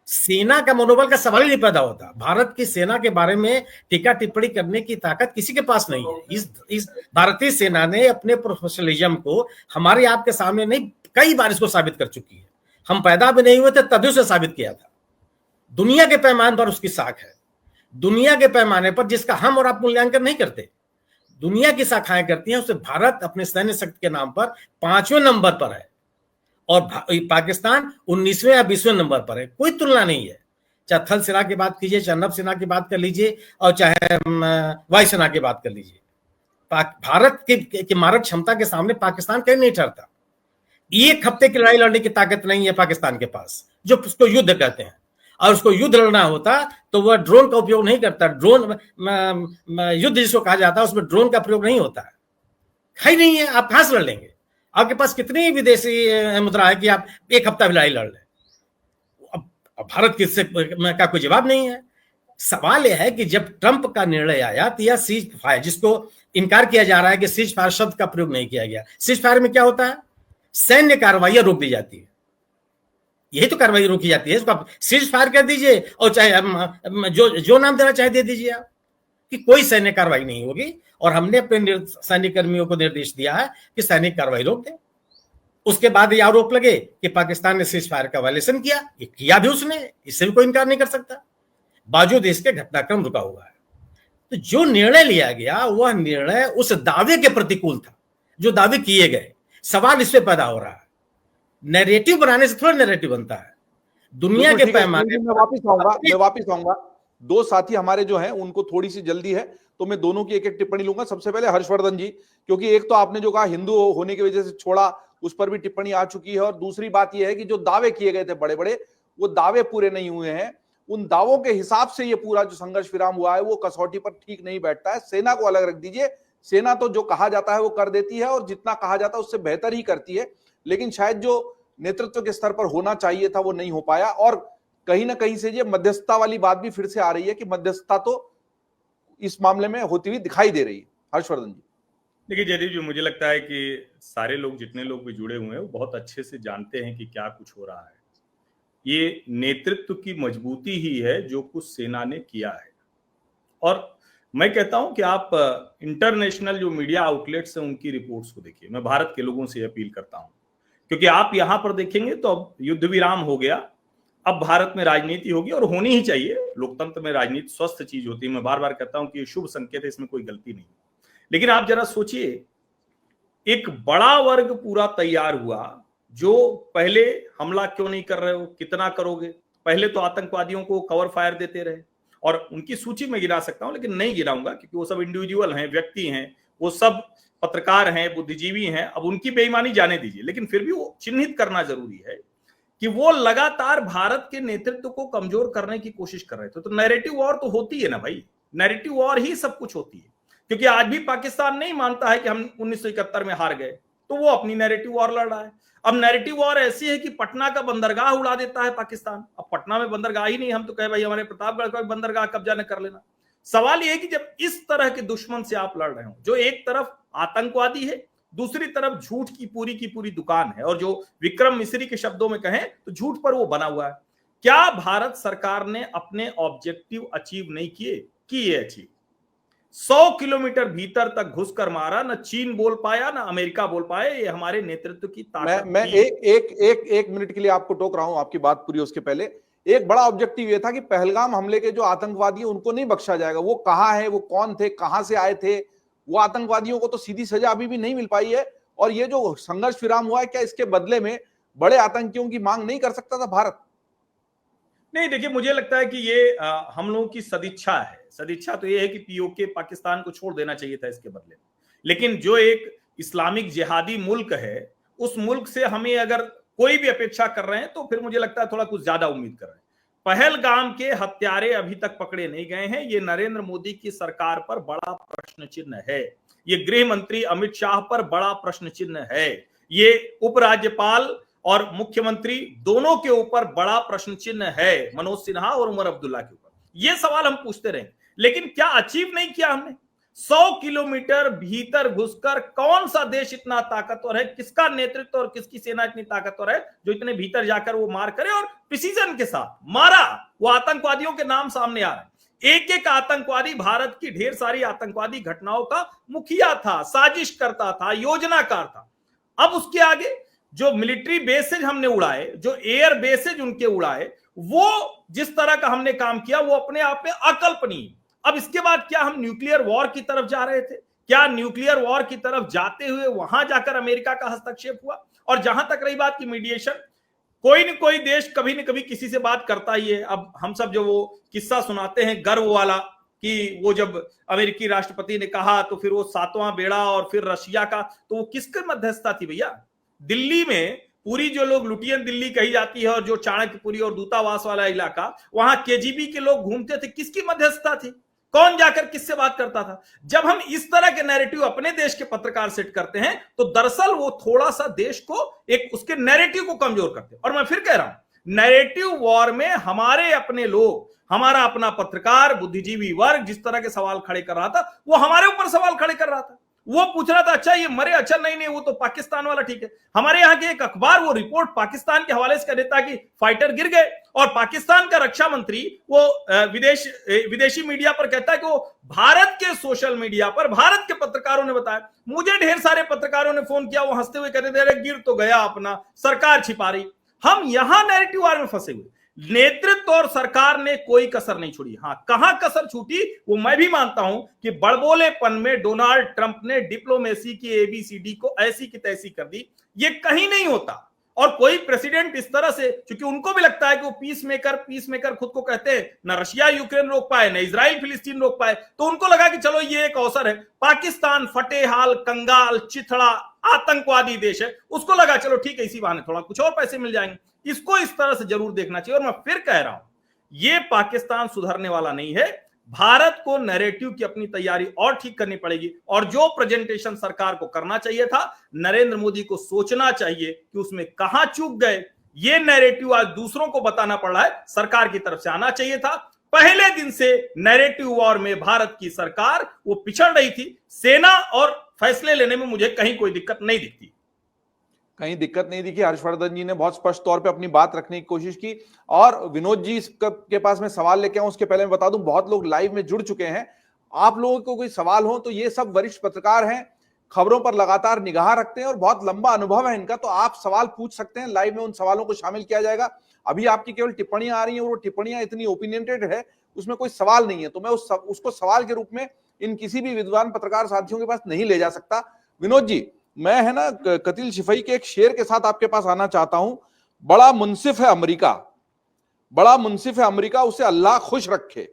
[SPEAKER 5] सेना का मनोबल का सवाल ही नहीं पैदा होता। भारत की सेना के बारे में टीका टिप्पणी करने की ताकत किसी के पास नहीं है। इस भारतीय सेना ने अपने प्रोफेशनलिज्म को हमारे आपके सामने नहीं कई बार इसको साबित कर चुकी है। हम पैदा भी नहीं हुए थे तभी उसे साबित किया था। दुनिया के पैमाने पर उसकी साख है। दुनिया के पैमाने पर जिसका हम और आप मूल्यांकन नहीं करते, दुनिया की शाखाएं करती हैं, उससे भारत अपने सैन्य शक्ति के नाम पर 5वें नंबर पर है और पाकिस्तान 19वें या 20वें नंबर पर है। कोई तुलना नहीं है। चाहे थल सेना की बात कीजिए, चाहे नभ सेना की बात कर लीजिए, और चाहे वायुसेना की बात कर लीजिए। भारत की मारक क्षमता के सामने पाकिस्तान कहीं नहीं ठहरता। एक हफ्ते की लड़ाई लड़ने की ताकत नहीं है पाकिस्तान के पास, जो उसको युद्ध कहते हैं। और उसको युद्ध लड़ना होता तो वह ड्रोन का उपयोग नहीं करता। ड्रोन युद्ध जिसको कहा जाता है उसमें ड्रोन का प्रयोग नहीं होता है। नहीं है, आप कहां से लड़ लेंगे? आपके पास कितनी विदेशी मुद्रा है कि आप एक हफ्ता भी लड़ाई लड़ लें? अब भारत किससे का कोई जवाब नहीं है। सवाल यह है कि जब ट्रंप का निर्णय आया तो यह सीज फायर, जिसको इनकार किया जा रहा है कि सीज फायर शब्द का प्रयोग नहीं किया गया। सीज फायर में क्या होता है? सैन्य कार्रवाई रोक दी जाती है। यही तो कार्रवाई रोकी जाती है। इसको आप सीज फायर कर दीजिए और चाहे जो नाम देना चाहे दे दीजिए आप, कि कोई सैन्य कार्रवाई नहीं होगी। और हमने अपने सैनिक कर्मियों को निर्देश दिया है कि सैनिक कार्रवाई रोक दें। उसके बाद ये आरोप लगे कि पाकिस्तान ने सीज फायर का वायलेशन किया, ये किया भी उसने, इससे भी कोई इनकार नहीं कर सकता। बावजूद इसके घटनाक्रम रुका हुआ है। तो जो निर्णय लिया गया वह निर्णय उस दावे के प्रतिकूल था जो दावे किए गए। सवाल इस पे पैदा हो रहा है। नैरेटिव बनाने से थोड़ा नैरेटिव बनता है। दुनिया के पैमाने
[SPEAKER 1] मैं वापिस आऊंगा। दो साथी हमारे जो हैं उनको थोड़ी सी जल्दी है, तो मैं दोनों की एक एक टिप्पणी लूंगा। सबसे पहले हर्षवर्धन जी, क्योंकि एक तो आपने जो कहा हिंदू होने की वजह से छोड़ा, उस पर भी टिप्पणी आ चुकी है, और दूसरी बात यह है कि जो दावे किए गए थे बड़े बड़े, वो दावे पूरे नहीं हुए हैं। उन दावों के हिसाब से ये पूरा जो संघर्ष विराम हुआ है वो कसौटी पर ठीक नहीं बैठता है। सेना को अलग रख दीजिए। सेना तो जो कहा जाता है वो कर देती है, और जितना कहा जाता है उससे बेहतर ही करती है। लेकिन शायद जो नेतृत्व के स्तर पर होना चाहिए था वो नहीं हो पाया। और कहीं ना कहीं से ये मध्यस्थता वाली बात भी फिर से आ रही है कि मध्यस्थता तो इस मामले में होती हुई दिखाई दे रही है। हर्षवर्धन जी।
[SPEAKER 2] देखिए जयदीप जी, मुझे लगता है कि सारे लोग, जितने लोग भी जुड़े हुए हैं, वो बहुत अच्छे से जानते हैं कि क्या कुछ हो रहा है। ये नेतृत्व की मजबूती ही है जो कुछ सेना ने किया है। और मैं कहता हूं कि आप इंटरनेशनल जो मीडिया आउटलेट्स हैं उनकी रिपोर्ट्स को देखिए। मैं भारत के लोगों से अपील करता हूं, क्योंकि आप यहां पर देखेंगे तो अब युद्ध विराम हो गया, अब भारत में राजनीति होगी, और होनी ही चाहिए। लोकतंत्र में राजनीति स्वस्थ चीज होती है। मैं बार बार कहता हूं कि ये शुभ संकेत है, इसमें कोई गलती नहीं। लेकिन आप जरा सोचिए, एक बड़ा वर्ग पूरा तैयार हुआ जो पहले हमला क्यों नहीं कर रहे हो, कितना करोगे। पहले तो आतंकवादियों को कवर फायर देते रहे, और उनकी सूची में गिरा सकता हूं लेकिन नहीं गिराऊंगा, क्योंकि वो सब इंडिविजुअल हैं, व्यक्ति हैं, वो सब पत्रकार हैं, बुद्धिजीवी हैं। अब उनकी बेईमानी जाने दीजिए, लेकिन फिर भी वो चिन्हित करना जरूरी है कि वो लगातार भारत के नेतृत्व को कमजोर करने की कोशिश कर रहे थे। तो नैरेटिव वॉर तो होती है ना भाई, नैरेटिव वॉर ही सब कुछ होती है। क्योंकि आज भी पाकिस्तान नहीं मानता है कि हम 1971 में हार गए, तो वो अपनी नैरेटिव वॉर लड़ रहा है। अब नैरेटिव वॉर ऐसी है कि पटना का बंदरगाह उड़ा देता है पाकिस्तान। अब पटना में बंदरगाह ही नहीं, हम तो कहे भाई हमारे प्रतापगढ़ का बंदरगाह कब्जा न कर लेना। सवाल यह है कि जब इस तरह के दुश्मन से आप लड़ रहे हो, जो एक तरफ आतंकवादी है, दूसरी तरफ झूठ की पूरी दुकान है, और जो विक्रम मिश्री के शब्दों में कहें तो झूठ पर वो बना हुआ है। क्या भारत सरकार ने अपने ऑब्जेक्टिव अचीव नहीं किए अचीव? 100 किलोमीटर भीतर तक घुसकर मारा, ना चीन बोल पाया ना अमेरिका बोल पाया। ये हमारे नेतृत्व की ताकत
[SPEAKER 1] मैं
[SPEAKER 2] थी।
[SPEAKER 1] एक मिनट के लिए आपको टोक रहा हूं, आपकी बात पूरी उसके पहले एक बड़ा ऑब्जेक्टिव ये था कि पहलगाम हमले के जो आतंकवादी उनको नहीं बख्शा जाएगा। वो कहां है, वो कौन थे, कहां से आए थे, वो आतंकवादियों को तो सीधी सजा अभी भी नहीं मिल पाई है। और ये जो संघर्ष विराम हुआ है, क्या इसके बदले में बड़े आतंकियों की मांग नहीं कर सकता था भारत?
[SPEAKER 2] नहीं, देखिए, मुझे लगता है कि ये हम लोगों की सदिच्छा है। सदिच्छा तो ये है कि पीओके पाकिस्तान को छोड़ देना चाहिए था इसके बदले में। लेकिन जो एक इस्लामिक जिहादी मुल्क है, उस मुल्क से हमें अगर कोई भी अपेक्षा कर रहे हैं तो फिर मुझे लगता है थोड़ा कुछ ज्यादा उम्मीद कर रहे हैं। पहलगाम के हत्यारे अभी तक पकड़े नहीं गए हैं। ये नरेंद्र मोदी की सरकार पर बड़ा प्रश्न चिन्ह है। ये गृह मंत्री अमित शाह पर बड़ा प्रश्न चिन्ह है। ये उपराज्यपाल और मुख्यमंत्री दोनों के ऊपर बड़ा प्रश्न चिन्ह है, मनोज सिन्हा और उमर अब्दुल्ला के ऊपर। ये सवाल हम पूछते रहेंगे, लेकिन क्या अचीव नहीं किया हमने? 100 किलोमीटर भीतर घुसकर कौन सा देश इतना ताकतवर है, किसका नेतृत्व और किसकी सेना इतनी ताकतवर है जो इतने भीतर जाकर वो मार करे और प्रिसीजन के साथ मारा? वो आतंकवादियों के नाम सामने आ रहे हैं। एक एक आतंकवादी भारत की ढेर सारी आतंकवादी घटनाओं का मुखिया था, साजिश करता था, योजनाकार था। अब उसके आगे जो मिलिट्री बेसेज हमने उड़ाए, जो एयर बेसेज उनके उड़ाए, वो जिस तरह का हमने काम किया वो अपने आप में अकल्पनीय। अब इसके बाद क्या हम न्यूक्लियर वॉर की तरफ जा रहे थे? क्या न्यूक्लियर वॉर की तरफ जाते हुए वहां जाकर अमेरिका का हस्तक्षेप हुआ? और जहां तक रही बात की मीडिएशन, कोई न कोई देश कभी न कभी किसी से बात करता ही है। अब हम सब जो वो किस्सा सुनाते हैं गर्व वाला कि वो जब अमेरिकी राष्ट्रपति ने कहा तो फिर वो 7वां बेड़ा और फिर रशिया का, तो वो किसकी मध्यस्थता थी भैया? दिल्ली में पूरी जो लोग लुटियन दिल्ली कही जाती है और जो चाणक्यपुरी और दूतावास वाला इलाका, वहां केजीबी के लोग घूमते थे, किसकी मध्यस्थता थी? कौन जाकर किससे बात करता था? जब हम इस तरह के नैरेटिव अपने देश के पत्रकार सेट करते हैं तो दरअसल वो थोड़ा सा देश को एक उसके नैरेटिव को कमजोर करते हैं। और मैं फिर कह रहा हूं, नैरेटिव वॉर में हमारे अपने लोग, हमारा अपना पत्रकार, बुद्धिजीवी वर्ग जिस तरह के सवाल खड़े कर रहा था, वो हमारे ऊपर सवाल खड़े कर रहा था। वो पूछ रहा था अच्छा ये मरे, अच्छा नहीं वो तो पाकिस्तान वाला ठीक है। हमारे यहाँ के एक अखबार वो रिपोर्ट पाकिस्तान के हवाले से कर देता कि फाइटर गिर गए, और पाकिस्तान का रक्षा मंत्री वो विदेशी मीडिया पर कहता है कि वो भारत के सोशल मीडिया पर भारत के पत्रकारों ने बताया। मुझे ढेर सारे पत्रकारों ने फोन किया, वो हंसते हुए कहते थे गिर तो गया अपना, सरकार छिपा रही। हम यहां नैरेटिव वार में फंसे हुए। नेतृत्व और सरकार ने कोई कसर नहीं छोड़ी। हां, कहां कसर छूटी वो मैं भी मानता हूं कि बड़बोलेपन में डोनाल्ड ट्रंप ने डिप्लोमेसी की एबीसीडी को ऐसी की तैसी कर दी। ये कहीं नहीं होता। और कोई प्रेसिडेंट इस तरह से, क्योंकि उनको भी लगता है कि वो पीस मेकर खुद को कहते हैं, ना रशिया यूक्रेन रोक पाए, ना इजराइल फिलिस्तीन रोक पाए, तो उनको लगा कि चलो ये एक अवसर है। पाकिस्तान फटेहाल, कंगाल, चिथड़ा, आतंकवादी देश है, उसको लगा चलो ठीक है, इसी बहाने थोड़ा कुछ और पैसे मिल जाएंगे। इसको इस तरह से जरूर देखना चाहिए। और मैं फिर कह रहा हूं, ये पाकिस्तान सुधरने वाला नहीं है। भारत को नैरेटिव की अपनी तैयारी और ठीक करनी पड़ेगी, और जो प्रेजेंटेशन सरकार को करना चाहिए था, नरेंद्र मोदी को सोचना चाहिए कि उसमें कहां चूक गए। ये नैरेटिव आज दूसरों को बताना पड़ रहा है, सरकार की तरफ से आना चाहिए था। पहले दिन से नैरेटिव वॉर में भारत की सरकार वो पिछड़ रही थी। सेना और फैसले लेने में मुझे कहीं कोई दिक्कत नहीं दिखती।
[SPEAKER 1] कहीं दिक्कत नहीं दिखी। हर्षवर्धन जी ने बहुत स्पष्ट तौर पे अपनी बात रखने की कोशिश की। और विनोद जी के पास मैं सवाल लेके आऊं, उसके पहले मैं बता दूं बहुत लोग लाइव में जुड़ चुके हैं। आप लोगों को कोई सवाल हो तो ये सब वरिष्ठ पत्रकार हैं, खबरों पर लगातार निगाह रखते हैं और बहुत लंबा अनुभव है इनका, तो आप सवाल पूछ सकते हैं। लाइव में उन सवालों को शामिल किया जाएगा। अभी आपकी केवल टिप्पणियां आ रही हैं और वो टिप्पणियां इतनी ओपिनियनेटेड है, उसमें कोई सवाल नहीं है, तो मैं उसको सवाल के रूप में इन किसी भी विद्वान पत्रकार साथियों के पास नहीं ले जा सकता। विनोद जी, मैं है ना कतिल शिफई के एक शेर के साथ आपके पास आना चाहता हूं। बड़ा मुंसिफ है अमेरिका, बड़ा मुंसिफ है अमेरिका, उसे अल्लाह खुश रखे।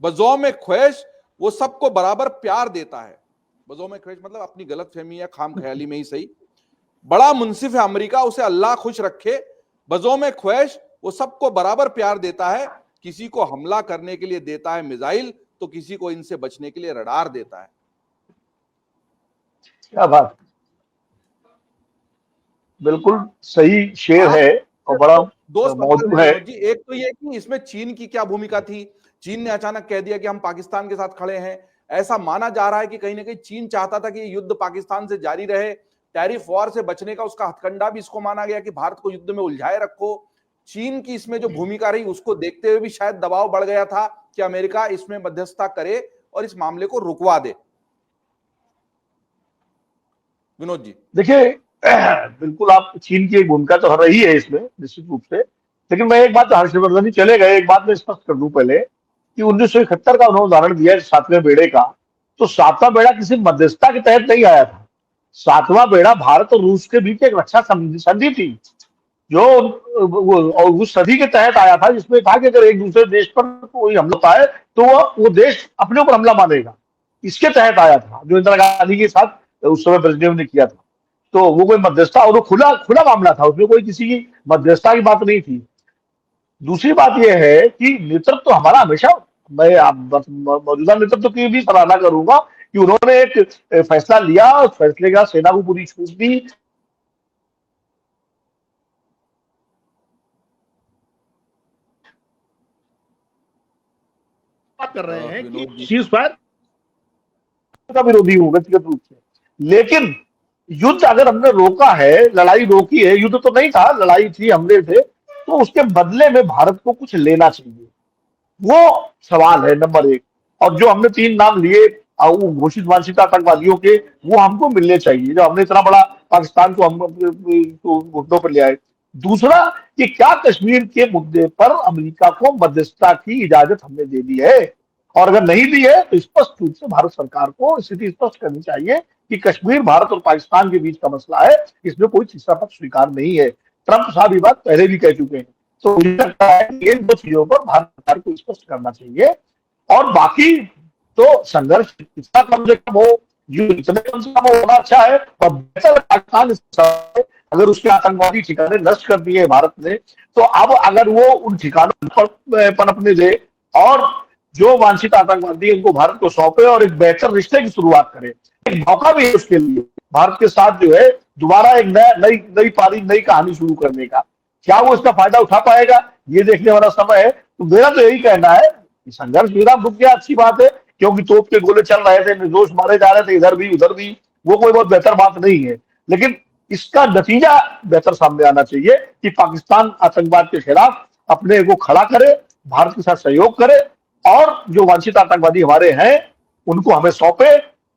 [SPEAKER 1] बजौ में ख्वाहिश वो सबको बराबर प्यार देता है। बजौ में ख्वाहिश मतलब अपनी गलत फहमी या खाम ख्याली में ही सही। बड़ा मुंसिफ है अमेरिका, उसे अल्लाह खुश रखे। बजौ में ख्वाहिश वो सबको बराबर प्यार देता है। किसी को हमला करने के लिए देता है मिसाइल, तो किसी को इनसे बचने के लिए रडार देता है।
[SPEAKER 3] क्या बात, बिल्कुल सही शेर है और बड़ा
[SPEAKER 1] दो
[SPEAKER 3] मौजूद है।
[SPEAKER 1] जी, एक तो ये कि इसमें चीन की क्या भूमिका थी। चीन ने अचानक कह दिया कि हम पाकिस्तान के साथ खड़े हैं। ऐसा माना जा रहा है कि कहीं ना कहीं चीन चाहता था कि युद्ध पाकिस्तान से जारी रहे। टैरिफ वॉर से बचने का उसका हथकंडा भी इसको माना गया कि भारत को युद्ध में उलझाए रखो। चीन की इसमें जो भूमिका रही उसको देखते हुए भी शायद दबाव बढ़ गया था कि अमेरिका इसमें मध्यस्थता करे और इस मामले को रुकवा दे। विनोद जी
[SPEAKER 3] देखिए, बिल्कुल आप चीन की एक भूमिका तो रही है इसमें निश्चित रूप से, लेकिन मैं एक बात, हर्षवर्धन जी चले गए, एक बात मैं स्पष्ट कर दूं पहले कि 1971 का उन्होंने उदाहरण दिया सातवें बेड़े का, तो सातवां बेड़ा किसी मध्यस्थता के तहत नहीं आया था। सातवां बेड़ा भारत और रूस के बीच एक रक्षा संधि थी, जो और उस संधि के तहत आया था, जिसमें कहा कि अगर एक दूसरे देश पर कोई हमला होता है तो वो देश अपने ऊपर हमला मानेगा। इसके तहत आया था, जो इंदिरा गांधी के साथ उस समय ब्रेजनेव ने किया था। तो वो कोई मध्यस्थता, और वो खुला खुला मामला था, उसमें कोई किसी की मध्यस्थता की बात नहीं थी। दूसरी बात यह है कि नेतृत्व तो हमारा हमेशा, मैं मौजूदा नेतृत्व की भी सराहना करूंगा कि उन्होंने एक फैसला लिया, उस फैसले के बाद सेना को पूरी छूट दी। बात कर रहे हैं कि सीज फायर का विरोधी हूं व्यक्तिगत रूप से, लेकिन युद्ध अगर हमने रोका है, लड़ाई रोकी है, युद्ध तो नहीं था, लड़ाई थी, हमले थे, तो उसके बदले में भारत को कुछ लेना चाहिए, वो सवाल है नंबर एक। और जो हमने 3 नाम लिए वो घोषित वांछित आतंकवादियों के, वो हमको मिलने चाहिए, जो हमने इतना बड़ा पाकिस्तान को हम घुटनों पर ले आए। दूसरा कि क्या कश्मीर के मुद्दे पर अमेरिका को मध्यस्थता की इजाजत हमने दे दी है, और अगर नहीं दी है तो स्पष्ट रूप से भारत सरकार को स्थिति स्पष्ट करनी चाहिए कि कश्मीर भारत और पाकिस्तान के बीच का मसला है, इसमें कोई तीसरा पक्ष स्वीकार नहीं है। ट्रंप साहब ये बात पहले भी कह चुके हैं। तो मुझे लगता है कि इन 2 चीजों पर भारत सरकार को स्पष्ट करना चाहिए, और बाकी तो संघर्ष इतना कम से कम हो, युद्ध इतने कम से कम होना अच्छा है, और बेहतर पाकिस्तान अगर उसके आतंकवादी ठिकाने नष्ट कर दिए भारत ने, तो अब अगर वो उन ठिकानों पर पनपने दे और जो वांछित आतंकवादी उनको भारत को सौंपे और एक बेहतर रिश्ते की शुरुआत करे, एक मौका भी है उसके लिए भारत के साथ जो है दोबारा एक नई पारी, नई कहानी शुरू करने का। क्या वो इसका फायदा उठा पाएगा, ये देखने वाला समय है। तो मेरा तो यही कहना है कि संघर्ष विराम रुक गया, अच्छी बात है, क्योंकि तोप के गोले चल रहे थे, निर्दोष मारे जा रहे थे इधर भी उधर भी, वो कोई बहुत बेहतर बात नहीं है, लेकिन इसका नतीजा बेहतर सामने आना चाहिए कि पाकिस्तान आतंकवाद के खिलाफ अपने को खड़ा करे, भारत के साथ सहयोग करे, और जो वांछित आतंकवादी हमारे हैं उनको हमें सौंपे,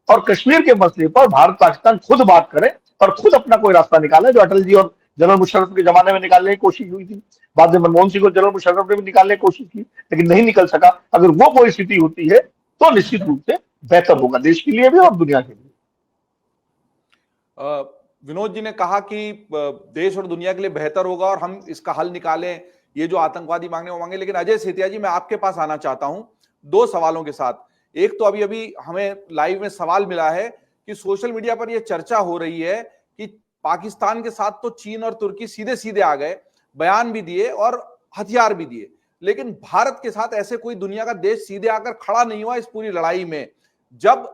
[SPEAKER 3] और कश्मीर के मसले पर भारत पाकिस्तान खुद बात करे और खुद अपना कोई रास्ता निकाले, जो अटल जी और जनरल मुशर्रफ के जमाने में निकालने की कोशिश हुई थी, बाद में मनमोहन सिंह और जनरल मुशर्रफ ने भी निकालने की कोशिश की, लेकिन नहीं निकल सका। अगर वो कोई स्थिति होती है तो निश्चित रूप से बेहतर होगा देश के लिए भी और दुनिया के लिए।
[SPEAKER 1] विनोद जी ने कहा कि देश और दुनिया के लिए बेहतर होगा और हम इसका हल निकालें, ये जो आतंकवादी मांगे वो मांगे। लेकिन अजय सेतिया जी, मैं आपके पास आना चाहता हूं 2 सवालों के साथ। एक तो अभी हमें लाइव में सवाल मिला है कि सोशल मीडिया पर यह चर्चा हो रही है कि पाकिस्तान के साथ तो चीन और तुर्की सीधे सीधे आ गए, बयान भी दिए और हथियार भी दिए, लेकिन भारत के साथ ऐसे कोई दुनिया का देश सीधे आकर खड़ा नहीं हुआ इस पूरी लड़ाई में। जब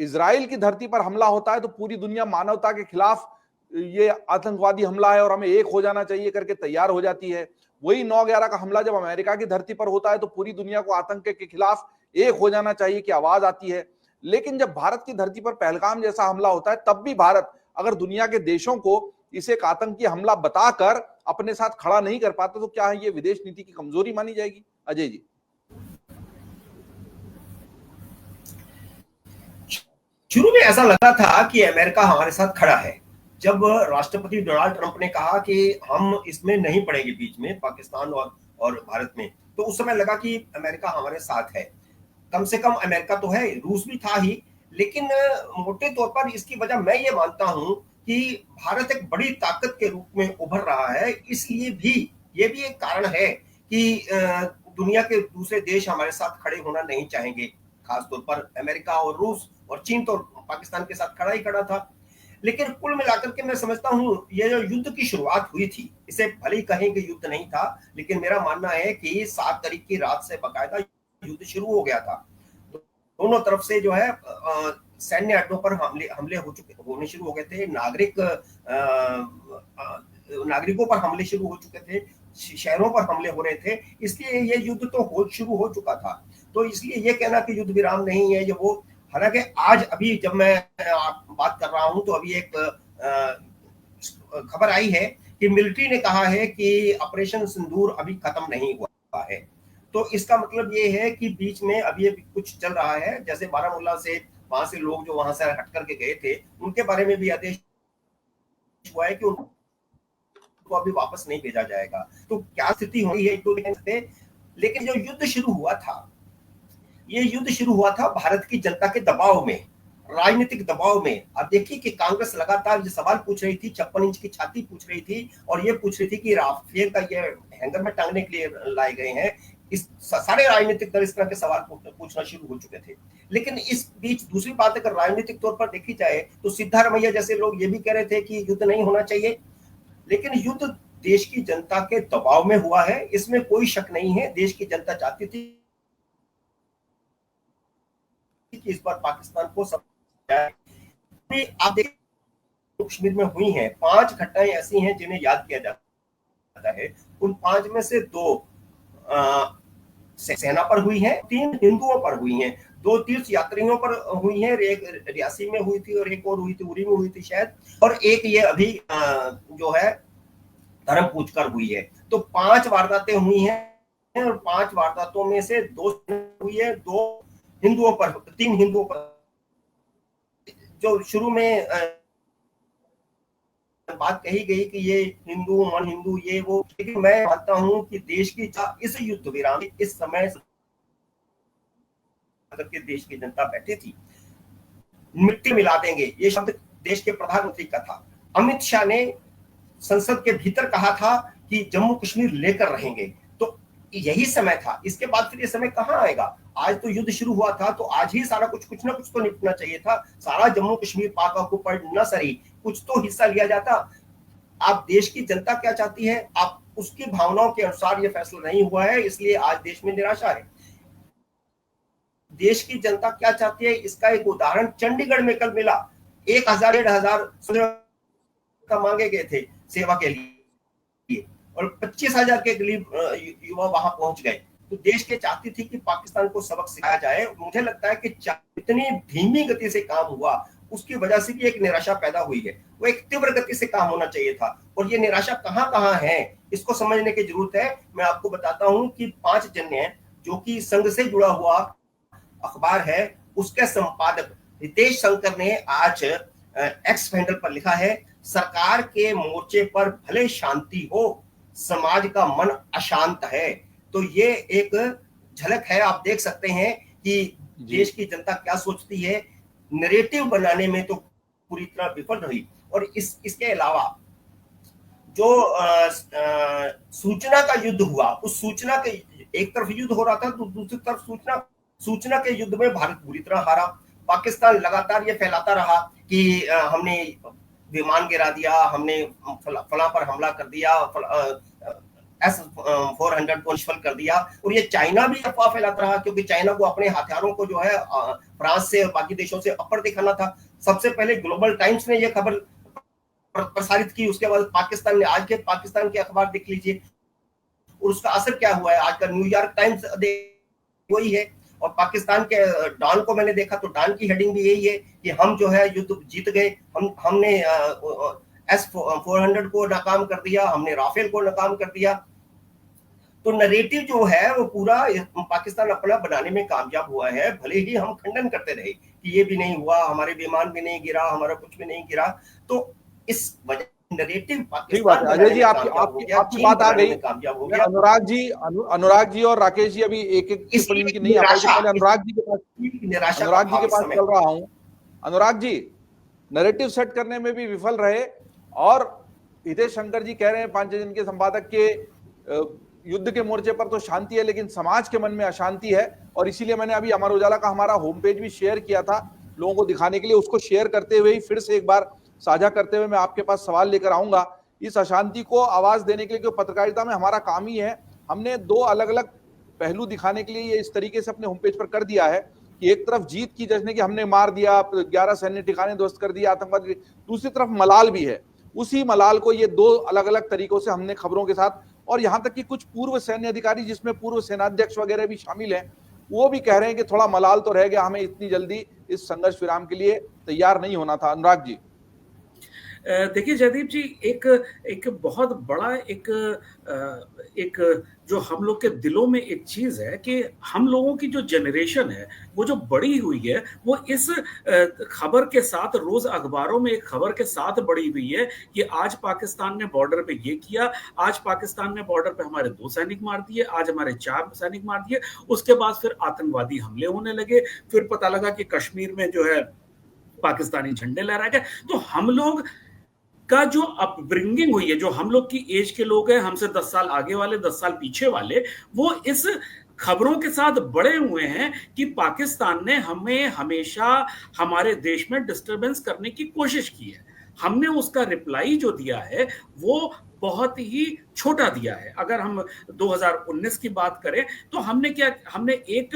[SPEAKER 1] इजराइल की धरती पर हमला होता है तो पूरी दुनिया मानवता के खिलाफ ये आतंकवादी हमला है और हमें एक हो जाना चाहिए करके तैयार हो जाती है। वही 9/11 का हमला जब अमेरिका की धरती पर होता है तो पूरी दुनिया को आतंक के खिलाफ एक हो जाना चाहिए की आवाज आती है। लेकिन जब भारत की धरती पर पहलगाम जैसा हमला होता है तब भी भारत अगर दुनिया के देशों को इसे एक आतंकी हमला बताकर अपने साथ खड़ा नहीं कर पाता तो क्या ये विदेश नीति की कमजोरी मानी जाएगी? अजय जी।
[SPEAKER 6] शुरू में ऐसा लगा था कि अमेरिका हमारे साथ खड़ा है। जब राष्ट्रपति डोनाल्ड ट्रंप ने कहा कि हम इसमें नहीं पड़ेंगे बीच में, पाकिस्तान और भारत में, तो उस समय लगा कि अमेरिका हमारे साथ है। कम से कम अमेरिका तो है, रूस भी था ही, लेकिन मोटे तौर पर इसकी वजह मैं ये मानता हूं कि भारत एक बड़ी ताकत के रूप में उभर रहा है। इसलिए भी ये भी एक कारण है कि दुनिया के दूसरे देश हमारे साथ खड़े होना नहीं चाहेंगे, खासतौर पर अमेरिका और रूस, और चीन तो पाकिस्तान के साथ खड़ा ही खड़ा था। लेकिन कुल मिलाकर के मैं समझता हूं ये जो युद्ध की शुरुआत हुई थी, इसे भले ही कहें कि युद्ध नहीं था, लेकिन मेरा मानना है कि 7 तारीख की रात से बाकायदा युद्ध शुरू हो गया था। दोनों तरफ से जो है सैन्य अड्डों पर हमले होने शुरू हो गए थे, नागरिकों पर हमले शुरू हो चुके थे, शहरों पर हमले हो रहे थे। इसलिए ये युद्ध तो शुरू हो चुका था। तो इसलिए ये कहना कि युद्ध विराम नहीं है, ये वो, हालांकि आज अभी जब मैं बात कर रहा हूं तो अभी एक खबर आई है कि मिलिट्री ने कहा है कि ऑपरेशन सिंदूर अभी खत्म नहीं हुआ है। तो इसका मतलब ये है कि बीच में अभी कुछ चल रहा है, जैसे बारामूला से वहां से लोग जो वहां से हट करके गए थे उनके बारे में भी आदेश हुआ है कि उनको अभी वापस नहीं भेजा जाएगा। तो क्या स्थिति हुई है तो नहीं सकते, लेकिन जो युद्ध शुरू हुआ था, ये युद्ध शुरू हुआ था भारत की जनता के दबाव में, राजनीतिक दबाव में। अब देखिए कि कांग्रेस लगातार जो सवाल पूछ रही थी, 56 इंच की छाती पूछ रही थी और ये पूछ रही थी कि राफेल का ये हैंगर में टांगने के लिए लाए गए हैं। इस सारे राजनीतिक दल इस तरह के सवाल पूछना शुरू हो चुके थे। लेकिन इस बीच दूसरी बात अगर राजनीतिक तौर पर देखी जाए तो सिद्धारमैया जैसे लोग ये भी कह रहे थे कि युद्ध नहीं होना चाहिए, लेकिन युद्ध देश की जनता के दबाव में हुआ है, इसमें कोई शक नहीं है। देश की जनता चाहती थी कि इस बार पाकिस्तान को सब आप देखिए कश्मीर में हुई हैं 5 घटनाएं ऐसी हैं जिन्हें याद किया जाता है। उन 5 में से 2 सेना पर हुई है, 3 हिंदुओं पर हुई हैं, 2 तीर्थ यात्रियों पर हुई है, एक रियासी में हुई थी और एक और हुई थी उरी में हुई थी शायद, और एक ये अभी जो है धर्म पूछ कर हुई है। तो 5 वारदातें हुई हैं और 5 वारदातों में से 2 हुई है, 2 हिंदुओं पर, 3 हिंदुओं पर। जो शुरू में बात कही गई कि ये हिंदू मन हिंदू ये वो, लेकिन मैं मानता हूं कि देश की इस युद्ध विराम इस समय के देश की जनता बैठी थी, मिट्टी मिला देंगे, ये शब्द देश के प्रधानमंत्री का था। अमित शाह ने संसद के भीतर कहा था कि जम्मू कश्मीर लेकर रहेंगे, तो यही समय था। इसके बाद फिर ये समय कहां आएगा? आज तो युद्ध शुरू हुआ था, तो आज ही सारा कुछ ना कुछ तो निपटना चाहिए था। सारा जम्मू कश्मीर पाक ऑक्युपाइड न सही, कुछ तो हिस्सा लिया जाता। आप देश की जनता क्या चाहती है, आप उसकी भावनाओं के अनुसार ये फैसला नहीं हुआ है, इसलिए आज देश में निराशा है। देश की जनता क्या चाहती है इसका एक उदाहरण चंडीगढ़ में कल मिला। 1000-1500 मांगे गए थे सेवा के लिए और 25,000 के करीब युवा वहां पहुंच गए। तो देश के चाहती थी कि पाकिस्तान को सबक सिखाया जाए। मुझे लगता है कि इतनी धीमी गति से काम हुआ उसकी वजह से भी एक निराशा पैदा हुई है। वो एक तीव्र गति से काम होना चाहिए था और ये निराशा कहां है इसको समझने की जरूरत है। मैं आपको बताता हूं कि 5 जन्य जो कि संघ से जुड़ा हुआ अखबार है, उसके संपादक रितेश शंकर ने आज एक्स हैंडल पर लिखा है, सरकार के मोर्चे पर भले शांति हो, समाज का मन अशांत है। तो ये एक झलक है, आप देख सकते हैं कि देश की जनता क्या सोचती है। नैरेटिव बनाने में तो पूरी तरह विफल रही। और इसके अलावा जो सूचना का युद्ध हुआ, उस सूचना के एक तरफ युद्ध हो रहा था तो दूसरी तरफ सूचना के युद्ध में भारत बुरी तरह हारा। पाकिस्तान लगातार ये फैलाता रहा कि हमने विमान गिरा दिया, हमने फला पर हमला कर दिया, S-400 को निष्फल कर दिया। और ये चाइना भी अफवाह फैलाता रहा क्योंकि चाइना को अपने हथियारों को जो है फ्रांस से और बाकी देशों से अपर दिखाना था। सबसे पहले ग्लोबल टाइम्स ने यह खबर प्रसारित की, उसके बाद पाकिस्तान ने, आज के पाकिस्तान के अखबार देख लीजिए और उसका असर क्या हुआ है। आज का न्यूयॉर्क टाइम्स वही है और पाकिस्तान के डॉन को मैंने देखा तो डॉन की हेडिंग भी यही है कि हम जो है युद्ध जीत गए, हमने S-400 को नाकाम कर दिया, हमने राफेल को नाकाम कर दिया। तो नैरेटिव जो है वो पूरा पाकिस्तान अपना बनाने में कामयाब हुआ है। भले ही हम खंडन करते रहे कि ये भी नहीं हुआ, हमारे विमान भी नहीं गिरा, हमारा कुछ भी नहीं गिरा। तो इस वजह नैरेटिव
[SPEAKER 1] ठीक बात है। अजय जी आपकी बात आ गई। अनुराग जी और राकेश जी अभी एक टिप्पणी की नहीं आ पाई। अनुराग जी के पास चल रहा हूं। अनुराग जी नैरेटिव सेट करने में भी विफल रहे और हितेश शंकर जी कह रहे हैं 5 जन के संपादक के युद्ध के मोर्चे पर तो शांति है लेकिन समाज के मन में अशांति है। और इसीलिए मैंने अभी अमर उजाला का हमारा होम पेज भी शेयर किया था लोगों को दिखाने के लिए। उसको शेयर करते हुए ही फिर से एक बार साझा करते हुए मैं आपके पास सवाल लेकर आऊंगा। इस अशांति को आवाज देने के लिए, क्योंकि पत्रकारिता में हमारा काम ही है, हमने 2 अलग अलग पहलू दिखाने के लिए ये इस तरीके से अपने होम पेज पर कर दिया है कि एक तरफ जीत की जश्न की हमने मार दिया, 11 सैन्य ठिकाने ध्वस्त कर दिया आतंकवादी, दूसरी तरफ मलाल भी है। उसी मलाल को ये 2 अलग अलग तरीकों से हमने खबरों के साथ, और यहां तक कि कुछ पूर्व सैन्य अधिकारी जिसमें पूर्व सेनाध्यक्ष वगैरह भी शामिल हैं, वो भी कह रहे हैं कि थोड़ा मलाल तो रह गया, हमें इतनी जल्दी इस संघर्ष विराम के लिए तैयार नहीं होना था। अनुराग जी
[SPEAKER 7] देखिए जयदीप जी, एक बहुत बड़ा एक जो हम लोग के दिलों में एक चीज है कि हम लोगों की जो जनरेशन है वो जो बड़ी हुई है वो इस खबर के साथ, रोज अखबारों में एक खबर के साथ बड़ी हुई है कि आज पाकिस्तान ने बॉर्डर पे ये किया, आज पाकिस्तान ने बॉर्डर पे हमारे 2 सैनिक मार दिए, आज हमारे 4 सैनिक मार दिए। उसके बाद फिर आतंकवादी हमले होने लगे, फिर पता लगा कि कश्मीर में जो है पाकिस्तानी झंडे लहराए गए। तो हम लोग का जो अपब्रिंगिंग हुई है, जो हम लोग की एज के लोग हैं, हमसे 10 साल आगे वाले, 10 साल पीछे वाले, वो इस खबरों के साथ बड़े हुए हैं कि पाकिस्तान ने हमें हमेशा हमारे देश में डिस्टरबेंस करने की कोशिश की है। हमने उसका रिप्लाई जो दिया है वो बहुत ही छोटा दिया है। अगर हम 2019 की बात करें तो हमने एक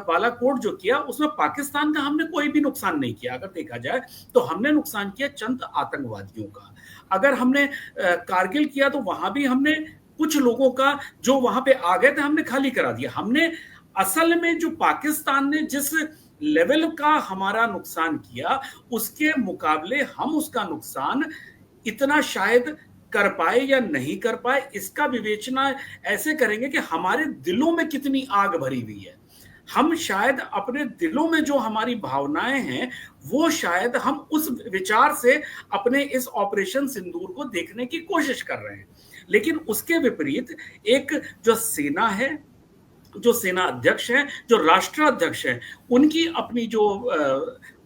[SPEAKER 7] बालाकोट जो किया उसमें पाकिस्तान का हमने कोई भी नुकसान नहीं किया। अगर देखा जाए तो हमने नुकसान किया चंद आतंकवादियों का। अगर हमने कारगिल किया तो वहां भी हमने कुछ लोगों का जो वहां पे आ गए थे हमने खाली करा दिया। हमने असल में जो पाकिस्तान ने जिस लेवल का हमारा नुकसान किया उसके मुकाबले हम उसका नुकसान इतना शायद कर पाए या नहीं कर पाए, इसका विवेचना ऐसे करेंगे कि हमारे दिलों में कितनी आग भरी हुई है। हम शायद अपने दिलों में जो हमारी भावनाएं हैं वो शायद हम उस विचार से अपने इस ऑपरेशन सिंदूर को देखने की कोशिश कर रहे हैं। लेकिन उसके विपरीत एक जो सेना है, जो सेना अध्यक्ष हैं, जो राष्ट्राध्यक्ष हैं, उनकी अपनी जो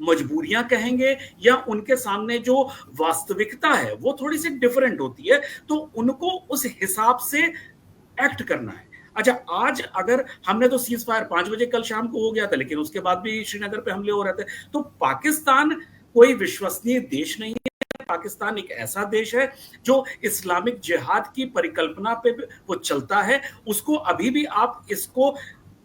[SPEAKER 7] मजबूरियां कहेंगे या उनके सामने जो वास्तविकता है वो थोड़ी सी डिफरेंट होती है, तो उनको उस हिसाब से एक्ट करना है। अच्छा, आज अगर हमने तो सीज फायर 5 बजे कल शाम को हो गया था, लेकिन उसके बाद भी श्रीनगर पे हमले हो रहे थे। तो पाकिस्तान कोई विश्वसनीय देश नहीं है। पाकिस्तान एक ऐसा देश है जो इस्लामिक जिहाद की परिकल्पना पे वो चलता है। उसको अभी भी आप इसको,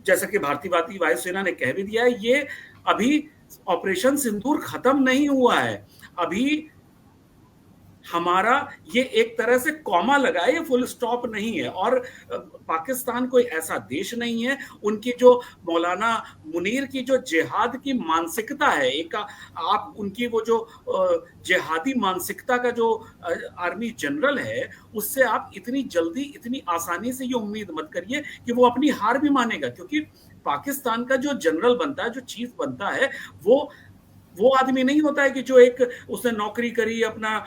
[SPEAKER 7] जैसा कि भारतीय वायुसेना ने कह भी दिया है, ये अभी ऑपरेशन सिंदूर खत्म नहीं हुआ है। अभी हमारा ये एक तरह से कॉमा लगा है, ये फुल स्टॉप नहीं है। और पाकिस्तान कोई ऐसा देश नहीं है। उनकी जो मौलाना मुनीर की जो जिहाद की मानसिकता है, एक आप उनकी वो जो जिहादी मानसिकता का जो आर्मी जनरल है, उससे आप इतनी जल्दी इतनी आसानी से ये उम्मीद मत करिए कि वो अपनी हार भी मानेगा। क्योंकि पाकिस्तान का जो जनरल बनता है, जो चीफ बनता है, वो आदमी नहीं होता है कि जो एक उसने नौकरी करी, अपना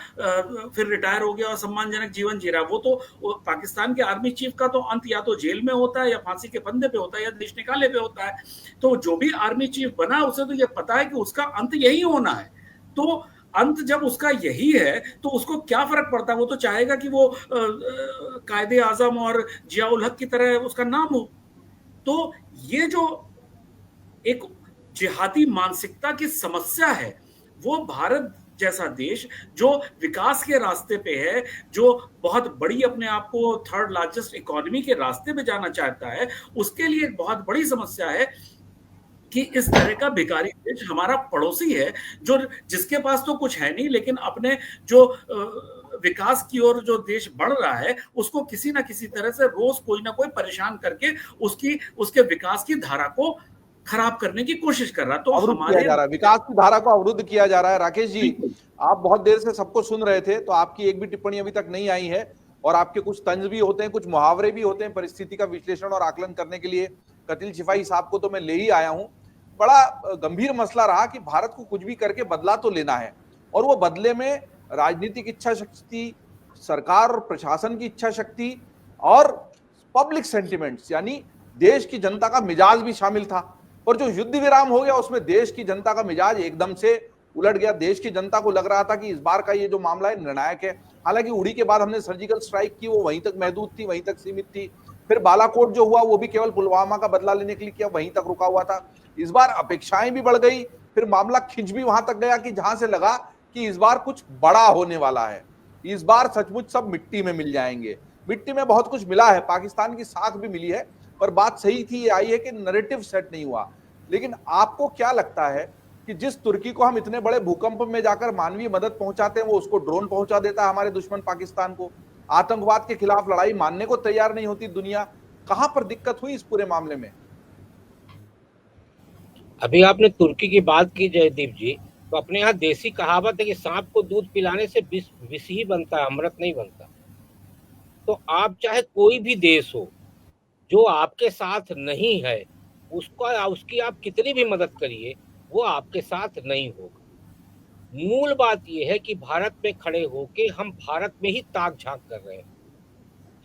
[SPEAKER 7] फिर रिटायर हो गया और सम्मानजनक जीवन जी रहा। वो पाकिस्तान के आर्मी चीफ का तो अंत या तो जेल में होता है या फांसी के फंदे पे होता है या देश निकाले पे होता है। तो जो भी आर्मी चीफ बना उसे तो ये पता है कि उसका अंत यही होना है। तो अंत जब उसका यही है तो उसको क्या फर्क पड़ता है? वो तो चाहेगा कि वो कायदे आजम और जियाउल हक की तरह उसका नाम हो। तो ये जो एक जिहादी मानसिकता की समस्या है, वो भारत जैसा देश जो विकास के रास्ते पे है, जो बहुत बड़ी अपने आप को 3rd लार्जेस्ट इकोनॉमी के रास्ते पे जाना चाहता है, उसके लिए एक बहुत बड़ी समस्या है कि इस तरह का भिखारी देश हमारा पड़ोसी है, जो जिसके पास तो कुछ है नहीं, लेकिन अपने जो विकास की ओर जो देश बढ़ रहा है उसको किसी ना किसी तरह से रोज कोई ना कोई परेशान करके उसके विकास की धारा को खराब करने की कोशिश कर रहा है। तो
[SPEAKER 1] हमारे जा रहा है, विकास की धारा को अवरुद्ध किया जा रहा है। राकेश जी, आप बहुत देर से सबको सुन रहे थे, तो आपकी एक भी टिप्पणी अभी तक नहीं आई है और आपके कुछ तंज भी होते हैं, कुछ मुहावरे भी होते हैं परिस्थिति का विश्लेषण और आकलन करने के लिए। कतिल शिफाई साहब को तो मैं ले ही आया हूं। बड़ा गंभीर मसला रहा कि भारत को कुछ भी करके बदला तो लेना है, और वो बदले में राजनीतिक इच्छा शक्ति, सरकार और प्रशासन की इच्छा शक्ति और पब्लिक सेंटिमेंट्स, यानी देश की जनता का मिजाज भी शामिल था। और जो युद्ध विराम हो गया उसमें देश की जनता का मिजाज एकदम से उलट गया। देश की जनता को लग रहा था कि इस बार का ये जो मामला है निर्णायक है। हालांकि उड़ी के बाद हमने सर्जिकल स्ट्राइक की, वो वहीं तक महदूद थी, वहीं तक सीमित थी। फिर बालाकोट जो हुआ वो भी केवल पुलवामा का बदला लेने के लिए किया, वहीं तक रुका हुआ था। इस बार अपेक्षाएं भी बढ़ गई, फिर मामला खिंच भी वहां तक गया कि जहां से लगा कि इस बार कुछ बड़ा होने वाला है, इस बार सचमुच सब मिट्टी में मिल जाएंगे। मिट्टी में बहुत कुछ मिला है, पाकिस्तान की साख भी मिली है, पर बात सही थी ये आई है कि नैरेटिव सेट नहीं हुआ। लेकिन आपको क्या लगता है कि जिस तुर्की को हम इतने बड़े भूकंप में जाकर मानवीय मदद पहुंचाते हैं, वो उसको ड्रोन पहुंचा देता है हमारे दुश्मन पाकिस्तान को। आतंकवाद के खिलाफ लड़ाई मानने को तैयार नहीं होती दुनिया। कहां पर दिक्कत हुई इस पूरे मामले में?
[SPEAKER 8] अभी आपने तुर्की की बात की जयदीप जी, तो अपने यहाँ देसी कहावत है कि सांप को दूध पिलाने से विष ही बनता है, अमृत नहीं बनता। तो आप चाहे कोई भी देश हो जो आपके साथ नहीं है, उसकी आप कितनी भी मदद करिए, वो आपके साथ नहीं होगा। मूल बात यह है कि भारत में खड़े होके हम भारत में ही ताक झांक कर रहे हैं।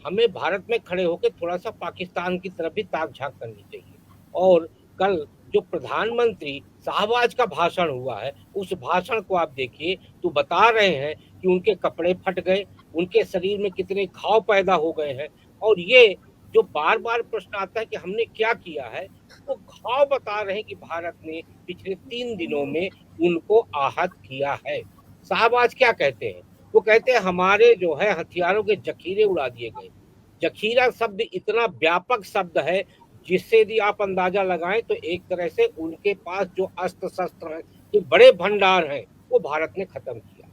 [SPEAKER 8] हमें भारत में खड़े होके थोड़ा सा पाकिस्तान की तरफ भी ताक झांक करनी चाहिए। और कल जो प्रधानमंत्री शाहबाज का भाषण हुआ है, उस भाषण को आप देखिए तो बता रहे हैं कि उनके कपड़े फट गए, उनके शरीर में कितने घाव पैदा हो गए हैं। और ये जो बार बार प्रश्न आता है कि हमने क्या किया है, वो घाव बता रहे हैं कि भारत ने पिछले 3 दिनों में उनको आहत किया है। शाहबाज क्या कहते हैं? वो कहते हैं हमारे जो है हथियारों के जखीरे उड़ा दिए गए। जखीरा शब्द इतना व्यापक शब्द है जिससे यदि आप अंदाजा लगाएं तो एक तरह से उनके पास जो अस्त्र शस्त्र हैं, जो बड़े भंडार हैं, वो भारत ने खत्म किया।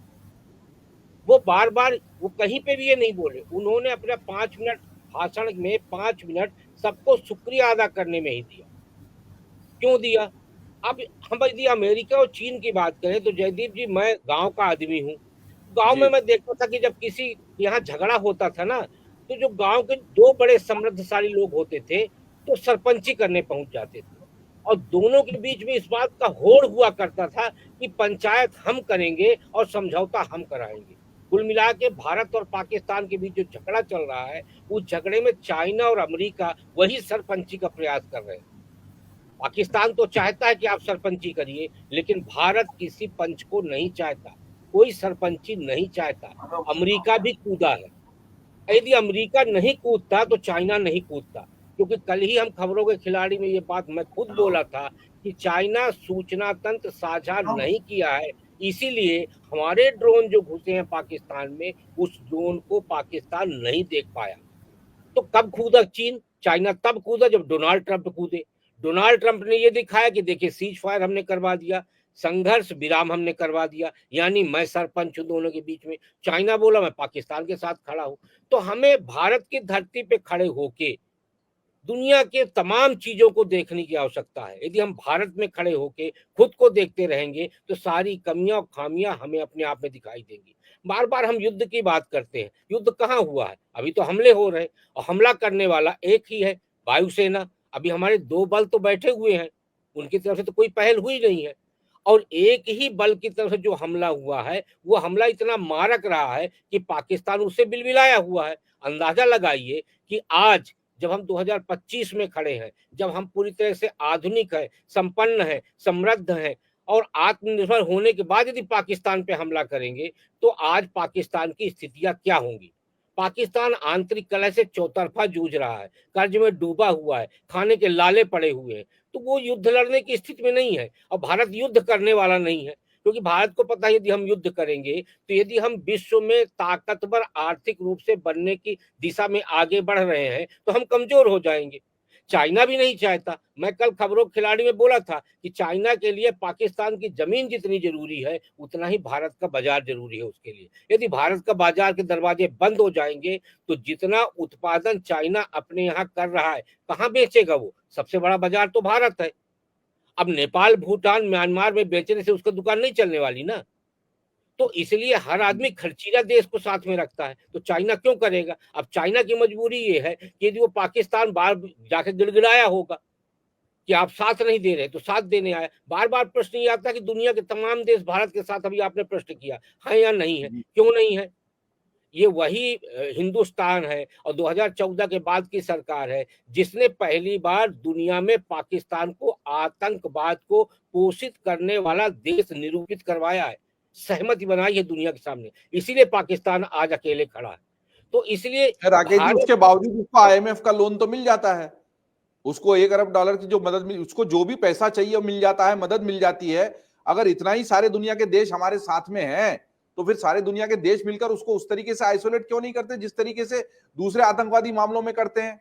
[SPEAKER 8] वो बार बार वो कहीं पे भी ये नहीं बोले, उन्होंने अपना 5 मिनट भाषण में 5 मिनट सबको शुक्रिया अदा करने में ही दिया। क्यों दिया? अब हम यदि अमेरिका और चीन की बात करें तो जयदीप जी, मैं गांव का आदमी हूँ। गांव में मैं देखता था कि जब किसी यहाँ झगड़ा होता था ना, तो जो गांव के 2 बड़े समृद्धशाली लोग होते थे तो सरपंची करने पहुंच जाते थे, और दोनों के बीच में इस बात का होड़ हुआ करता था कि पंचायत हम करेंगे और समझौता हम कराएंगे। कुल मिला के भारत और पाकिस्तान के बीच जो झगड़ा चल रहा है, उस झगड़े में चाइना और अमेरिका वही सरपंची का प्रयास कर रहे हैं। पाकिस्तान तो चाहता है कि आप सरपंची करिए, लेकिन भारत किसी पंच को नहीं चाहता, कोई सरपंची नहीं चाहता। अमेरिका भी कूदा है। यदि अमेरिका नहीं कूदता तो चाइना नहीं कूदता, क्योंकि कल ही हम खबरों के खिलाड़ी में ये बात मैं खुद बोला था कि चाइना सूचना तंत्र साझा नहीं किया है, इसीलिए हमारे ड्रोन जो घुसे हैं पाकिस्तान में, उस ड्रोन को पाकिस्तान नहीं देख पाया। तो कब कूदा चीन? चाइना तब कूदा जब डोनाल्ड ट्रंप कूदे। डोनाल्ड ट्रंप ने ये दिखाया कि देखिए सीज फायर हमने करवा दिया, संघर्ष विराम हमने करवा दिया, यानी मैं सरपंच हूं दोनों के बीच में। चाइना बोला मैं पाकिस्तान के साथ खड़ा हूं। तो हमें भारत की धरती पे खड़े होके दुनिया के तमाम चीजों को देखने की आवश्यकता है। यदि हम भारत में खड़े होके खुद को देखते रहेंगे तो सारी कमियां और खामियां हमें अपने आप में दिखाई देंगी। बार बार हम युद्ध की बात करते हैं, युद्ध कहाँ हुआ है? अभी तो हमले हो रहे हैं, और हमला करने वाला एक ही है, वायुसेना। अभी हमारे 2 बल तो बैठे हुए हैं, उनकी तरफ से तो कोई पहल हुई नहीं है। और एक ही बल की तरफ से जो हमला हुआ है, वो हमला इतना मारक रहा है कि पाकिस्तान उससे बिलबिलाया हुआ है। अंदाजा लगाइए कि आज जब हम 2025 में खड़े हैं, जब हम पूरी तरह से आधुनिक है, संपन्न है, समृद्ध है और आत्मनिर्भर होने के बाद यदि पाकिस्तान पे हमला करेंगे तो आज पाकिस्तान की स्थितियां क्या होंगी? पाकिस्तान आंतरिक कलह से चौतरफा जूझ रहा है, कर्ज में डूबा हुआ है, खाने के लाले पड़े हुए हैं। तो वो युद्ध लड़ने की स्थिति में नहीं है, और भारत युद्ध करने वाला नहीं है, क्योंकि भारत को पता है यदि हम युद्ध करेंगे तो यदि हम विश्व में ताकतवर आर्थिक रूप से बनने की दिशा में आगे बढ़ रहे हैं तो हम कमजोर हो जाएंगे। चाइना भी नहीं चाहता। मैं कल खबरों खिलाड़ी में बोला था कि चाइना के लिए पाकिस्तान की जमीन जितनी जरूरी है उतना ही भारत का बाजार जरूरी है उसके लिए। यदि भारत का बाजार के दरवाजे बंद हो जाएंगे तो जितना उत्पादन चाइना अपने यहाँ कर रहा है कहाँ बेचेगा? वो सबसे बड़ा बाजार तो भारत है। अब नेपाल, भूटान, म्यांमार में बेचने से उसका दुकान नहीं चलने वाली ना। तो इसलिए हर आदमी खर्चीला देश को साथ में रखता है, तो चाइना क्यों करेगा? अब चाइना की मजबूरी ये है कि यदि वो पाकिस्तान बाहर जाके गिड़गिड़ाया होगा कि आप साथ नहीं दे रहे, तो साथ देने आया। बार बार प्रश्न ये आता है कि दुनिया के तमाम देश भारत के साथ, अभी आपने प्रश्न किया, है या नहीं है? क्यों नहीं है? ये वही हिंदुस्तान है और 2014 के बाद की सरकार है जिसने पहली बार दुनिया में पाकिस्तान को आतंकवाद को पोषित करने वाला देश निरूपित करवाया है, सहमति बनाई है दुनिया के सामने। इसीलिए पाकिस्तान आज अकेले खड़ा है। तो इसलिए
[SPEAKER 1] राकेश जी, उसके बावजूद उसको IMF का लोन तो मिल जाता है, उसको $1 अरब की जो मदद मिल, उसको जो भी पैसा चाहिए मिल जाता है, मदद मिल जाती है। अगर इतना ही सारे दुनिया के देश हमारे साथ में हैं तो फिर सारे दुनिया के देश मिलकर उसको उस तरीके से आइसोलेट क्यों नहीं करते जिस तरीके से दूसरे आतंकवादी मामलों में करते हैं?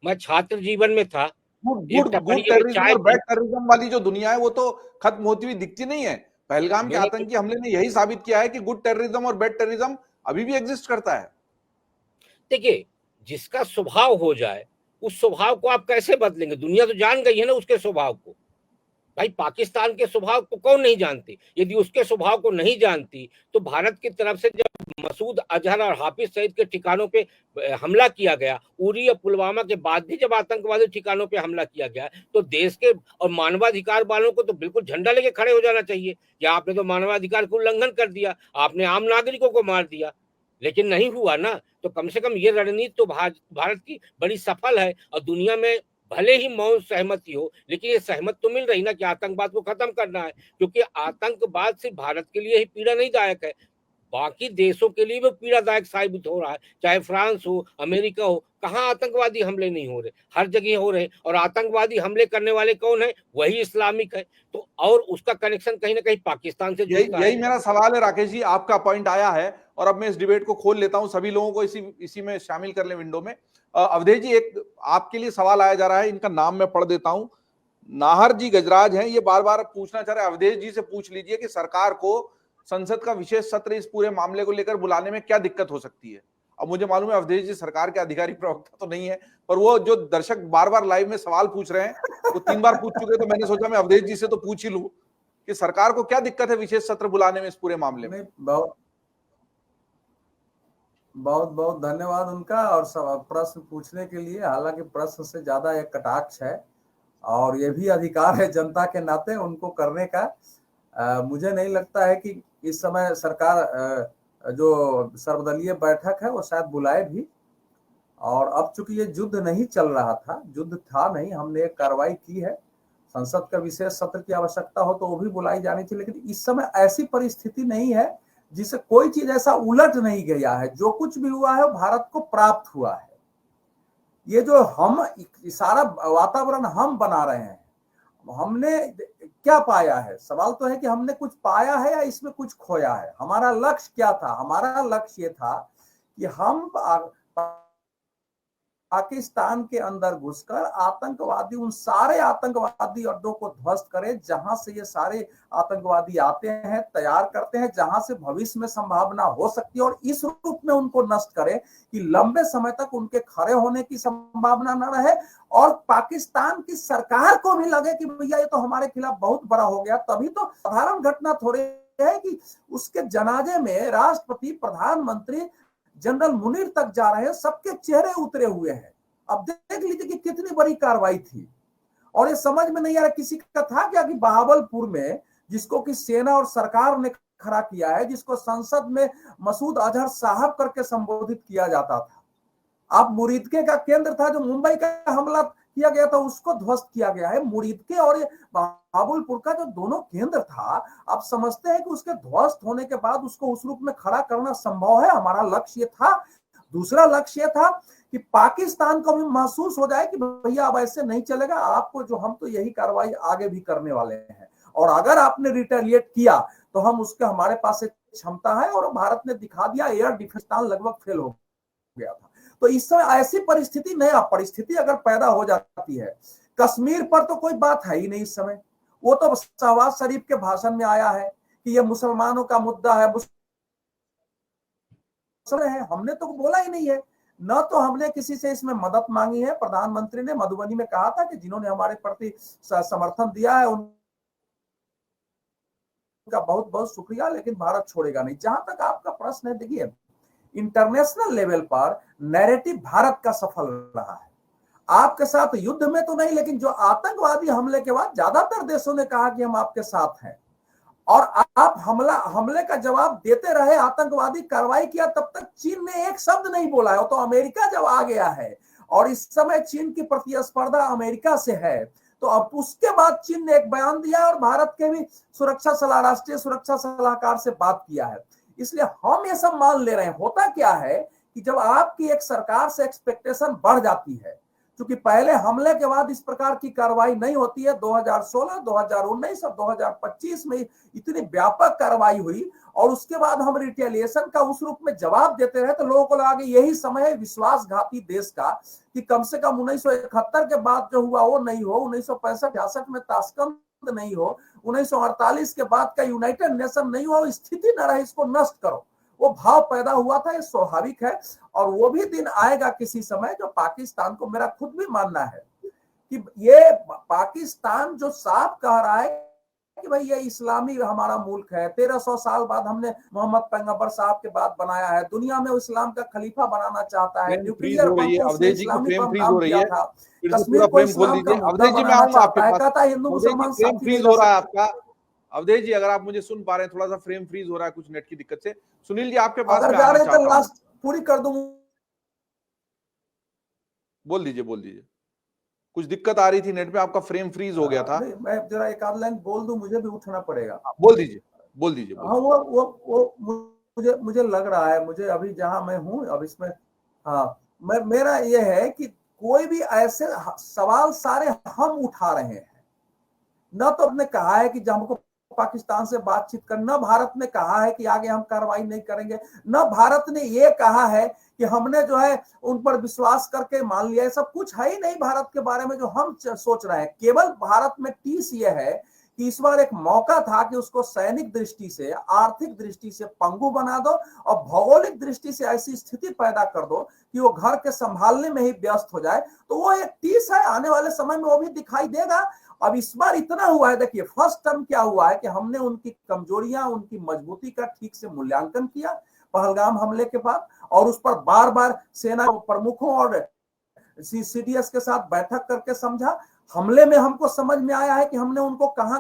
[SPEAKER 8] मैं छात्र जीवन में था।
[SPEAKER 1] गुड टेररिज्म और बैड टेररिज्म वाली जो दुनिया है वो तो खत्म होती हुई दिखती नहीं है। पहलगाम के आतंकी हमले ने यही साबित किया है कि गुड टेररिज्म और बैड टेररिज्म अभी भी एग्जिस्ट करता है।
[SPEAKER 8] देखिए, जिसका स्वभाव हो जाए उस स्वभाव को आप कैसे बदलेंगे? दुनिया तो जान गई है ना उसके स्वभाव को। भाई पाकिस्तान के स्वभाव को कौन नहीं जानती? यदि उसके स्वभाव को नहीं जानती तो भारत की तरफ से जब मसूद अजहर और हाफिज सईद के ठिकानों पे हमला किया गया, उरी और पुलवामा के बाद भी जब आतंकवादी ठिकानों पे हमला किया गया, तो देश के और मानवाधिकार वालों को तो बिल्कुल झंडा लेके खड़े हो जाना चाहिए कि आपने तो मानवाधिकार का उल्लंघन कर दिया, आपने आम नागरिकों को मार दिया। लेकिन नहीं हुआ ना। तो कम से कम ये रणनीति तो भारत की बड़ी सफल है, और दुनिया में भले ही मौन सहमति हो, लेकिन ये सहमत तो मिल रही ना कि आतंकवाद को खत्म करना है, क्योंकि आतंकवाद सिर्फ भारत के लिए ही पीड़ा नहीं दायक है, बाकी देशों के लिए भी पीड़ादायक साबित हो रहा है। चाहे फ्रांस हो, अमेरिका हो, कहाँ आतंकवादी हमले नहीं हो रहे? हर जगह हो रहे। और आतंकवादी हमले करने वाले कौन है? वही इस्लामिक है। तो और उसका कनेक्शन कहीं ना कहीं पाकिस्तान से जुड़ता है।
[SPEAKER 1] यही मेरा सवाल है राकेश जी, आपका पॉइंट आया है और अब मैं इस डिबेट को खोल लेता हूं, सभी लोगों को इसी में शामिल कर लें विंडो में। अवधेश जी, एक आपके लिए सवाल आया जा रहा है, इनका नाम मैं पढ़ देता हूं। नाहर जी गजराज हैं, ये बार बार पूछना चाह रहे हैं, अवधेश जी से पूछ लीजिए कि सरकार को संसद का विशेष सत्र इस पूरे मामले को लेकर बुलाने में क्या दिक्कत हो सकती है। अब मुझे मालूम है अवधेश जी सरकार के आधिकारिक प्रवक्ता तो नहीं है, पर वो जो दर्शक बार बार लाइव में सवाल पूछ रहे हैं, वो 3 बार पूछ चुके, तो मैंने सोचा मैं अवधेश जी से तो पूछ ही लूं कि सरकार को क्या दिक्कत है विशेष सत्र बुलाने में इस पूरे मामले में।
[SPEAKER 4] बहुत बहुत धन्यवाद उनका और प्रश्न पूछने के लिए। हालांकि प्रश्न से ज्यादा एक कटाक्ष है और ये भी अधिकार है जनता के नाते उनको करने का। मुझे नहीं लगता है कि इस समय सरकार जो सर्वदलीय बैठक है वो शायद बुलाए भी। और अब चूंकि ये युद्ध नहीं चल रहा था, युद्ध था नहीं, हमने एक कार्रवाई की है, संसद का विशेष सत्र की आवश्यकता हो तो वो भी बुलाई जानी चाहिए। लेकिन इस समय ऐसी परिस्थिति नहीं है जिससे कोई चीज ऐसा उलट नहीं गया है। जो कुछ भी हुआ है भारत को प्राप्त हुआ है। ये जो हम सारा वातावरण हम बना रहे हैं, हमने क्या पाया है? सवाल तो है कि हमने कुछ पाया है या इसमें कुछ खोया है। हमारा लक्ष्य क्या था? हमारा लक्ष्य ये था कि हम पाकिस्तान के अंदर घुसकर आतंकवादी, उन सारे आतंकवादी अड्डों को ध्वस्त करें जहां से ये सारे आतंकवादी आते हैं, तैयार करते हैं, जहां से भविष्य में संभावना हो सकती है, और इस रूप में उनको नष्ट करें कि लंबे समय तक उनके खड़े होने की संभावना न रहे और पाकिस्तान की सरकार को भी लगे कि भैया ये तो हमारे खिलाफ बहुत बड़ा हो गया। तभी तो साधारण घटना थोड़ी है कि उसके जनाजे में राष्ट्रपति, प्रधानमंत्री, जनरल मुनीर तक जा रहे हैं, सबके चेहरे उतरे हुए हैं। अब देख लीजिए कि कितनी बड़ी कार्रवाई थी। और ये समझ में नहीं आ रहा किसी का था क्या कि बहावलपुर में, जिसको कि सेना और सरकार ने खड़ा किया है, जिसको संसद में मसूद अजहर साहब करके संबोधित किया जाता था, अब मुरीदके का केंद्र था, जो मुंबई का हमला किया गया था उसको ध्वस्त किया गया है। मुरीदके और बहावलपुर का जो दोनों केंद्र था, आप समझते हैं कि उसके ध्वस्त होने के बाद उसको उस रूप में खड़ा करना संभव है? हमारा लक्ष्य ये था। दूसरा लक्ष्य ये था कि पाकिस्तान को भी महसूस हो जाए कि भैया अब ऐसे नहीं चलेगा, आपको जो हम तो यही कार्रवाई आगे भी करने वाले हैं, और अगर आपने रिटेलिएट किया तो हम उसके, हमारे पास एक क्षमता है। और भारत ने दिखा दिया, एयर डिफेंस लगभग फेल हो गया था। तो इस समय ऐसी परिस्थिति नया परिस्थिति अगर पैदा हो जाती है, कश्मीर पर तो कोई बात है ही नहीं इस समय। वो तो शहबाज शरीफ के भाषण में आया है कि ये मुसलमानों का मुद्दा है, हमने तो बोला ही नहीं है, न तो हमने किसी से इसमें मदद मांगी है। प्रधानमंत्री ने मधुबनी में कहा था कि जिन्होंने हमारे प्रति समर्थन दिया है उनका बहुत बहुत शुक्रिया, लेकिन भारत छोड़ेगा नहीं। जहां तक आपका प्रश्न है, देखिए इंटरनेशनल लेवल पर नैरेटिव भारत का सफल रहा है। आपके साथ युद्ध में तो नहीं, लेकिन जो आतंकवादी हमले के बाद ज्यादातर देशों ने कहा कि हम आपके साथ हैं, और आप हमले का जवाब देते रहे, आतंकवादी कार्रवाई किया, तब तक चीन ने एक शब्द नहीं बोला है। तो अमेरिका जब आ गया है और इस समय चीन की प्रतिस्पर्धा अमेरिका से है, तो अब उसके बाद चीन ने एक बयान दिया और भारत के भी राष्ट्रीय सुरक्षा सलाहकार से बात किया है। इसलिए हम ये सब मान ले रहे हैं। होता क्या है कि जब आपकी एक सरकार से एक्सपेक्टेशन बढ़ जाती है, क्योंकि पहले हमले के बाद इस प्रकार की कार्रवाई नहीं होती है, 2016, 2019 और 2025 में इतनी व्यापक कार्रवाई हुई, और उसके बाद हम रिटेलिएशन का उस रूप में जवाब देते रहे, तो लोगों को लगा कि यही समय है विश्वासघाती देश का, कि कम से कम 1971 के बाद जो हुआ वो नहीं हो, 1965-66 में ताशकंद नहीं हो, 1948 के बाद का यूनाइटेड नेशन नहीं हो, स्थिति न रहे, इसको नष्ट करो। वो भाव पैदा हुआ था, ये स्वाभाविक है। और वो भी दिन आएगा किसी समय जो पाकिस्तान को, मेरा खुद भी मानना है कि ये पाकिस्तान जो साफ कह रहा है कि भाई ये इस्लामी हमारा मुल्क है, 1300 साल बाद हमने मोहम्मद पैगंबर साहब के बाद बनाया है, दुनिया में इस्लाम का खलीफा बनाना चाहता है, न्यूक्लियर बम को उसने इस्लामी बम नाम दिया था, कश्मीर को इस्लाम का मुद्दा बनाना चाहता है, कहता है हिंदू मुसलमान साथी नहीं
[SPEAKER 1] हो रहा है आपका। अवधेश जी अगर आप मुझे सुन पा रहे हैं, थोड़ा सा फ्रेम फ्रीज हो रहा है कुछ नेट की दिक्कत से। सुनील जी आपके पास
[SPEAKER 4] अगर जा रहे तो लास्ट पूरी कर दूं,
[SPEAKER 1] बोल दीजिए। कुछ दिक्कत आ रही थी नेट में, आपका फ्रेम फ्रीज हो गया था।
[SPEAKER 4] मैं जरा एक आध लाइन बोल दूं, मुझे भी उठना पड़ेगा।
[SPEAKER 1] बोल दीजिए।
[SPEAKER 4] हाँ वो मुझे लग रहा है, मुझे अभी जहां मैं हूं अब इसमें, हाँ मेरा ये है कि कोई भी ऐसे सवाल सारे हम उठा रहे हैं। न तो हमने कहा है कि जब हमको पाकिस्तान से बातचीत करना, भारत ने कहा है कि आगे हम कार्रवाई नहीं करेंगे, न भारत ने ये कहा है कि हमने जो है उन पर विश्वास करके मान लिया। सब कुछ है ही नहीं भारत के बारे में जो हम सोच रहे हैं। केवल भारत में टीस ये है कि इस बार एक मौका था कि उसको सैनिक दृष्टि से, आर्थिक दृष्टि से पंगु बना दो और भौगोलिक दृष्टि से ऐसी स्थिति पैदा कर दो कि वो घर के संभालने में ही व्यस्त हो जाए। तो वो एक टीस है, आने वाले समय में वो भी दिखाई देगा। अब इस बार इतना हुआ है, देखिए फर्स्ट टर्म क्या हुआ है कि हमने उनकी कमजोरियां, उनकी मजबूती का ठीक से मूल्यांकन किया पहलगाम हमले के बाद, और उस पर बार बार सेना प्रमुखों और सीडीएस के साथ बैठक करके समझा। हमले में हमको समझ में आया है कि हमने उनको कहां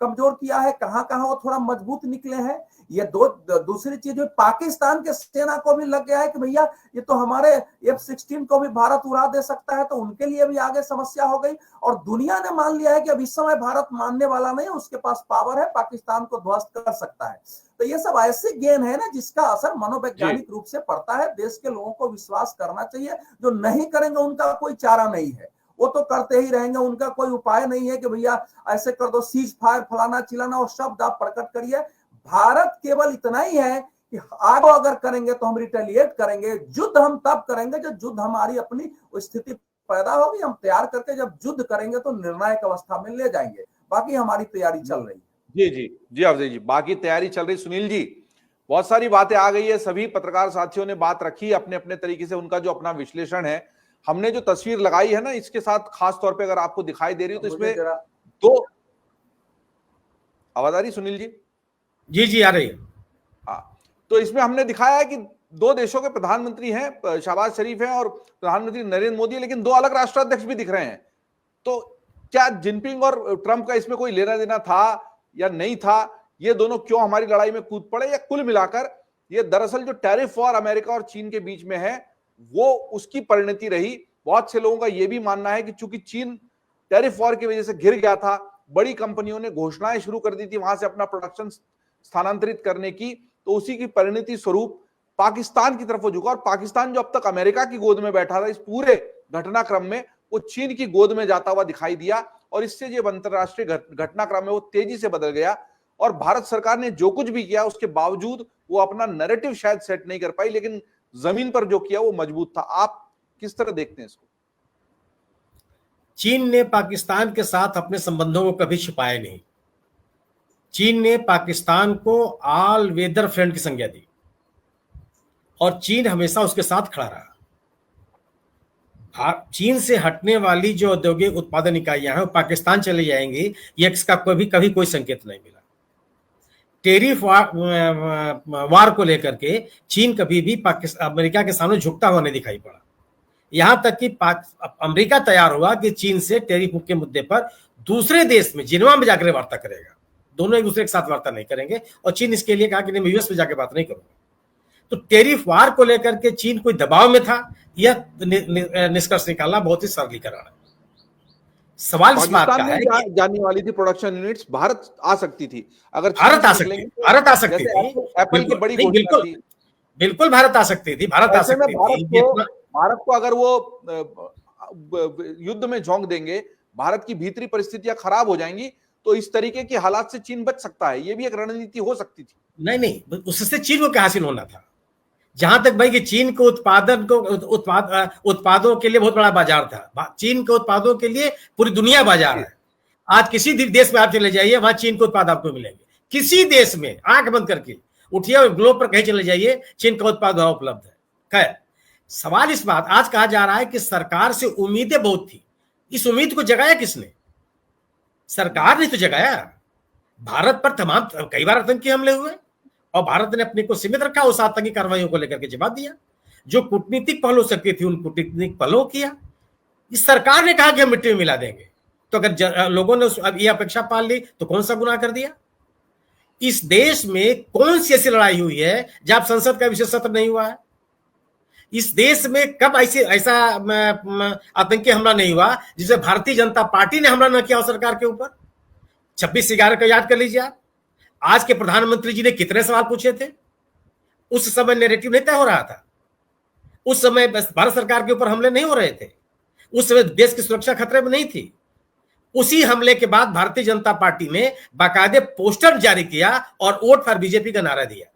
[SPEAKER 4] कमजोर किया है, कहां वो थोड़ा मजबूत निकले हैं। ये दूसरी चीज पाकिस्तान के सेना को भी लग गया है कि भैया ये तो हमारे F-16 को भी भारत उड़ा दे सकता है, तो उनके लिए भी आगे समस्या हो गई। और दुनिया ने मान लिया है कि अब इस समय भारत मानने वाला नहीं, उसके पास पावर है, पाकिस्तान को ध्वस्त कर सकता है। तो ये सब ऐसे गेम है ना जिसका असर मनोवैज्ञानिक रूप से पड़ता है। देश के लोगों को विश्वास करना चाहिए, जो नहीं करेंगे उनका कोई चारा नहीं है, वो तो करते ही रहेंगे, उनका कोई उपाय नहीं है कि भैया ऐसे कर दो, सीज फायर फलाना चिलाना, और शब्द आप प्रकट करिए। भारत केवल इतना ही है कि आगे अगर करेंगे तो हम रिटेलिएट करेंगे। युद्ध हम तब करेंगे जब युद्ध हमारी अपनी स्थिति पैदा होगी, हम तैयार करके जब युद्ध करेंगे तो निर्णायक अवस्था में ले जाएंगे। बाकी हमारी तैयारी चल रही है।
[SPEAKER 1] जी अवधेश जी, बाकी तैयारी चल रही। सुनील जी, बहुत सारी बातें आ गई है, सभी पत्रकार साथियों ने बात रखी अपने अपने तरीके से, उनका जो अपना विश्लेषण है। हमने जो तस्वीर लगाई है ना, इसके साथ खास तौर पे अगर आपको दिखाई दे रही हो तो इसमें दो आवाज आ रही सुनील जी?
[SPEAKER 5] जी आ रही है।
[SPEAKER 1] हाँ, तो इसमें हमने दिखाया है कि दो देशों के प्रधानमंत्री हैं, शहबाज शरीफ हैं और प्रधानमंत्री नरेंद्र मोदी, लेकिन दो अलग राष्ट्राध्यक्ष भी दिख रहे हैं। तो क्या जिनपिंग और ट्रंप का इसमें कोई लेना देना था या नहीं था? ये दोनों क्यों हमारी लड़ाई में कूद पड़े? या कुल मिलाकर ये दरअसल जो टैरिफ वॉर अमेरिका और चीन के बीच में है वो उसकी परिणति रही? बहुत से लोगों का यह भी मानना है कि चूंकि चीन टैरिफ वॉर की वजह से घिर गया था, बड़ी कंपनियों ने घोषणाएं शुरू कर दी थी वहां से अपना प्रोडक्शन स्थानांतरित करने की, तो उसी की परिणति स्वरूप पाकिस्तान की तरफ वो झुका। और पाकिस्तान जो अब तक अमेरिका की गोद में बैठा था, इस पूरे घटनाक्रम में वो चीन की गोद में जाता हुआ दिखाई दिया। और इससे जो अंतरराष्ट्रीय घटनाक्रम है वो तेजी से बदल गया। और भारत सरकार ने जो कुछ भी किया उसके बावजूद वो अपना नैरेटिव शायद सेट नहीं कर पाई, लेकिन जमीन पर जो किया वो मजबूत था। आप किस तरह देखते हैं इसको?
[SPEAKER 5] चीन ने पाकिस्तान के साथ अपने संबंधों को कभी छिपाया नहीं। चीन ने पाकिस्तान को ऑल वेदर फ्रेंड की संज्ञा दी और चीन हमेशा उसके साथ खड़ा रहा। चीन से हटने वाली जो औद्योगिक उत्पादन इकाइयां हैं वो पाकिस्तान चले जाएंगी, ये इसका कभी कोई संकेत नहीं मिला। टेरिफ वार को लेकर के चीन कभी भी अमेरिका के सामने झुकता हुआ नहीं दिखाई पड़ा। यहां तक कि अमेरिका तैयार हुआ कि चीन से टेरिफ के मुद्दे पर दूसरे देश में जिनेवा में जाकर वार्ता करेगा। दोनों एक दूसरे के साथ वार्ता नहीं करेंगे और चीन इसके लिए कहा कि नहीं, मैं यूएस में जाकर बात नहीं करूंगा। तो टेरिफ वार को लेकर के चीन कोई दबाव में था, यह निष्कर्ष निकालना बहुत ही सरलीकरण है। सवाल इस बात का है कि
[SPEAKER 1] जाने वाली थी प्रोडक्शन यूनिट्स, भारत आ सकती थी, अगर
[SPEAKER 5] भारत आ सकती थी,
[SPEAKER 1] एप्पल की बड़ी घोषणा थी,
[SPEAKER 5] बिल्कुल भारत आ सकती थी, भारत आ सकती थी।
[SPEAKER 1] भारत को अगर वो युद्ध में झोंक देंगे, भारत की भीतरी परिस्थितियां खराब हो जाएंगी, तो इस तरीके के हालात से चीन बच सकता है। ये भी एक रणनीति हो सकती थी।
[SPEAKER 5] नहीं, उससे चीन को क्या हासिल होना था? जहां तक भाई कि चीन को उत्पादों के लिए बहुत बड़ा बाजार था। चीन के उत्पादों के लिए पूरी दुनिया बाजार है। आज किसी देश में आप चले जाइए, वहां चीन के उत्पाद आपको मिलेंगे। किसी देश में आंख बंद करके उठिए और ग्लोब पर कहीं चले जाइए, चीन का उत्पाद वहां उपलब्ध है। खैर, सवाल इस बात आज कहा जा रहा है कि सरकार से उम्मीदें बहुत थी, इस उम्मीद को जगाया किसने? सरकार ने तो जगाया। भारत पर तमाम कई बार आतंकी हमले हुए और भारत ने अपने को सीमित रखा उस आतंकी कार्रवाइयों को लेकर के जवाब दिया। जो कूटनीतिक पहल हो सकती थी उन कूटनीतिक पहलों किया। इस सरकार ने कहा कि हम मिट्टी में मिला देंगे, तो अगर लोगों ने अब ये अपेक्षा पाल ली तो कौन सा गुनाह कर दिया? इस देश में कौन सी ऐसी लड़ाई हुई है जब संसद का विशेष सत्र नहीं हुआ है? इस देश में कब ऐसा आतंकी हमला नहीं हुआ जिसे भारतीय जनता पार्टी ने हमला न किया हो सरकार के ऊपर? 26/11 को याद कर लीजिए आप। आज के प्रधानमंत्री जी ने कितने सवाल पूछे थे? उस समय नैरेटिव नहीं तय हो रहा था। उस समय भारत सरकार के ऊपर हमले नहीं हो रहे थे। उस समय देश की सुरक्षा खतरे में नहीं थी। उसी हमले के बाद भारतीय जनता पार्टी ने बाकायदे पोस्टर जारी किया और वोट फॉर बीजेपी का नारा दिया।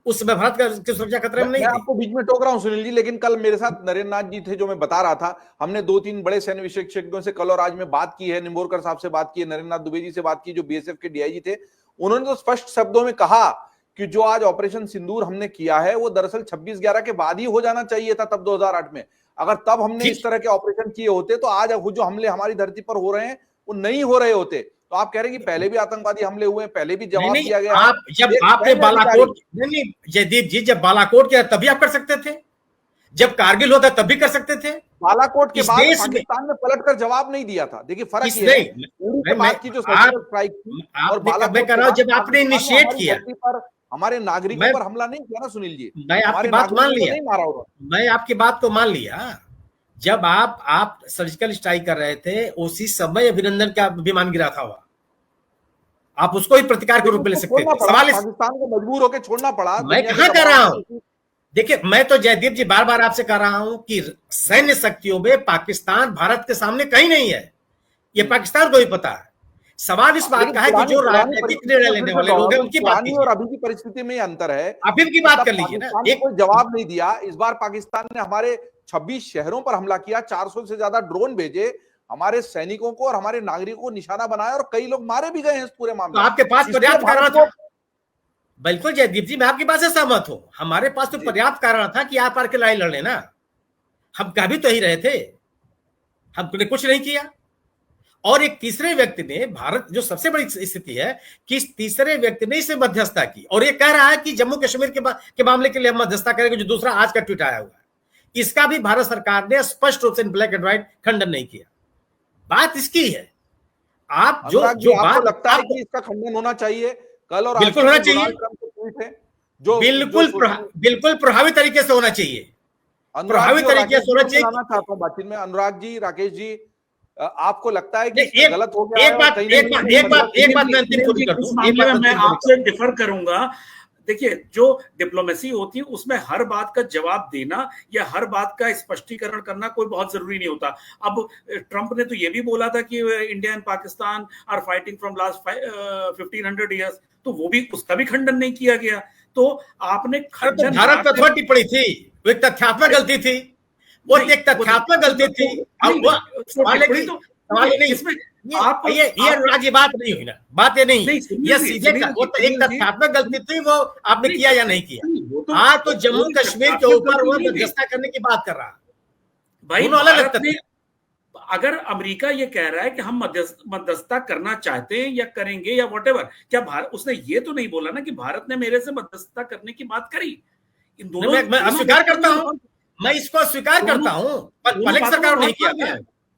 [SPEAKER 5] उस समय भारत की सुरक्षा खतरे में नहीं थी।
[SPEAKER 1] मैं आपको बीच में टोक रहा हूं सुनील जी, लेकिन कल मेरे साथ नरेंद्र नाथ जी थे जो मैं बता रहा था। हमने 2-3 बड़े सैन्य विशेषज्ञों से कल और आज में बात की है। निम्बोरकर साहब से बात की है, नरेंद्र नाथ दुबे जी से बात की जो बीएसएफ के डीआईजी थे। उन्होंने तो स्पष्ट शब्दों में कहा कि जो आज ऑपरेशन सिंदूर हमने किया है वो दरअसल 26/11 के बाद ही हो जाना चाहिए था, तब 2008 में। अगर तब हमने इस तरह के ऑपरेशन किए होते तो आज जो हमले हमारी धरती पर हो रहे हैं वो नहीं हो रहे होते। तो आप कह रहे हैं कि पहले भी आतंकवादी हमले हुए हैं, पहले भी जवाब दिया गया।
[SPEAKER 5] आप जब आपने बालाकोट, नहीं जयदीप जी, जब बालाकोट किया तभी आप कर सकते थे, जब कारगिल होता तब भी कर सकते थे।
[SPEAKER 1] बालाकोट के बाद पाकिस्तान ने पलटकर जवाब नहीं दिया था। देखिए फर्क ये है, उरी के बाद की जो सर्जिकल स्ट्राइक थी और बालाकोट के बाद
[SPEAKER 5] जब आपने इनिशिएट किया
[SPEAKER 1] पर हमारे नागरिकों पर हमला नहीं किया ना सुनील जी।
[SPEAKER 5] मैं आपकी बात मान लिया, मैं आपकी बात को मान लिया। जब आप सर्जिकल स्ट्राइक कर रहे थे उसी समय अभिनंदन का विमान गिरा था वहां, आप उसको ही प्रतिकार के रूप में ले सकते थे। सवाल
[SPEAKER 1] पाकिस्तान को मजबूर होकर छोड़ना पड़ा।
[SPEAKER 5] मैं कहां कर रहा हूं? देखिए मैं तो जयदीप जी बार बार आपसे कह रहा हूं कि सैन्य शक्तियों में पाकिस्तान भारत के सामने कहीं नहीं है, ये पाकिस्तान को भी पता है। सवाल इस बात का है कि जो राजनीतिक निर्णय लेने वाले लोग हैं उनकी बात
[SPEAKER 1] और अभी की परिस्थिति में अंतर है।
[SPEAKER 5] अभी की बात कर लीजिए ना।
[SPEAKER 1] एक कोई जवाब नहीं दिया। इस बार पाकिस्तान ने हमारे 26 शहरों पर हमला किया, 400 से ज्यादा ड्रोन भेजे, हमारे सैनिकों को और हमारे नागरिकों को निशाना बनाया और कई लोग मारे भी गए हैं इस पूरे मामले में।
[SPEAKER 5] तो आपके पास पर्याप्त कारण था। बिल्कुल जयदीप जी, मैं आपकी बात से सहमत हूं। हमारे पास तो पर्याप्त कारण था कि आप आकर के लड़ाई लड़ लेना। हम कह भी तो ही रहे थे, हमने कुछ नहीं किया। और एक तीसरे व्यक्ति ने, भारत जो सबसे बड़ी स्थिति है कि इस तीसरे व्यक्ति ने इसे मध्यस्थता की और ये कह रहा है कि जम्मू कश्मीर के मामले के लिए हम मध्यस्थता करेंगे, जो दूसरा आज का ट्वीट आया हुआ है। इसका भी भारत सरकार ने स्पष्ट रूप से ब्लैक एंड व्हाइट खंडन नहीं किया। बात इसकी है। आप जो
[SPEAKER 1] बात लगता है कि इसका खंडन होना चाहिए कल और
[SPEAKER 5] बिल्कुल होना चाहिए,
[SPEAKER 1] जो
[SPEAKER 5] बिल्कुल प्रभावी तरीके से होना चाहिए, प्रभावी तरीके से होना चाहिए।
[SPEAKER 1] चाहता हूं बातचीत में अनुराग जी, राकेश जी, आपको लगता है कि गलत हो गया?
[SPEAKER 5] एक बात
[SPEAKER 7] मैं आपसे डिफर करूंगा। देखिए जो डिप्लोमेसी होती है उसमें हर बात का जवाब देना या हर बात का स्पष्टीकरण करना कोई बहुत जरूरी नहीं होता। अब ट्रंप ने तो ये भी बोला था कि India and Pakistan are fighting from last 1500 years, तो वो भी, उसका भी खंडन नहीं किया गया। तो आपने
[SPEAKER 5] भारत पर थोड़ी टिप्पणी थी, वो एक तथ्यात्मक गलती थी, वो एक तथ्यात्मक गलती थी। इसमें आप ये अनुराग जी बात नहीं हुई ना, बात ये नहीं, ये सीधे वो तो एक तथ्यात्मक गलती थी, वो आपने किया या नहीं किया। आज तो जम्मू कश्मीर के ऊपर वो मध्यस्थता करने की बात कर रहा है भाई। अलग
[SPEAKER 7] अगर अमेरिका ये कह रहा है कि हम मध्यस्थता करना चाहते हैं या करेंगे या व्हाटएवर, क्या भारत, उसने ये तो नहीं बोला ना कि भारत ने मेरे से मध्यस्थता करने की बात करी। इन दोनों मैं
[SPEAKER 5] अस्वीकार करता हूं, मैं इसको अस्वीकार करता हूं, पर सरकार नहीं किया।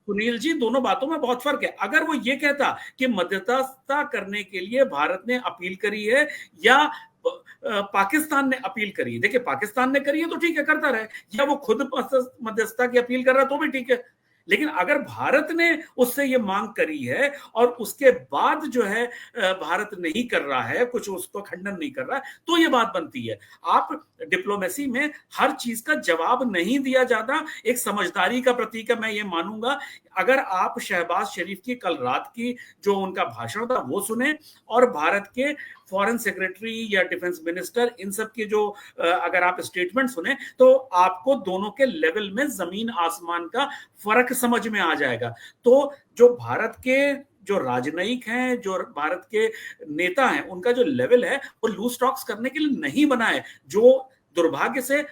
[SPEAKER 7] सुनील जी, दोनों बातों में बहुत फर्क है। अगर वो ये कहता कि मध्यस्थता करने के लिए भारत ने अपील करी है या पाकिस्तान ने अपील करी है, देखिए पाकिस्तान ने करी है तो ठीक है, करता रहे, या वो खुद मध्यस्थता की अपील कर रहा है तो भी ठीक है। लेकिन अगर भारत ने उससे ये मांग करी है और उसके बाद जो है भारत नहीं कर रहा है, कुछ उसको खंडन नहीं कर रहा है, तो ये बात बनती है। आप डिप्लोमेसी में हर चीज का जवाब नहीं दिया जाता, एक समझदारी का प्रतीक है, मैं ये मानूंगा। अगर आप शहबाज शरीफ की कल रात की जो उनका भाषण था वो सुने और भारत के फॉरेन सेक्रेटरी या डिफेंस मिनिस्टर, इन सब की जो अगर आप स्टेटमेंट सुने तो आपको दोनों के लेवल में जमीन आसमान का फर्क समझ में आ जाएगा। तो जो भारत के जो राजनयिक हैं, जो भारत के नेता हैं, उनका जो लेवल है वो लूज टॉक्स करने के लिए नहीं बना है। जो दुर्भाग्य से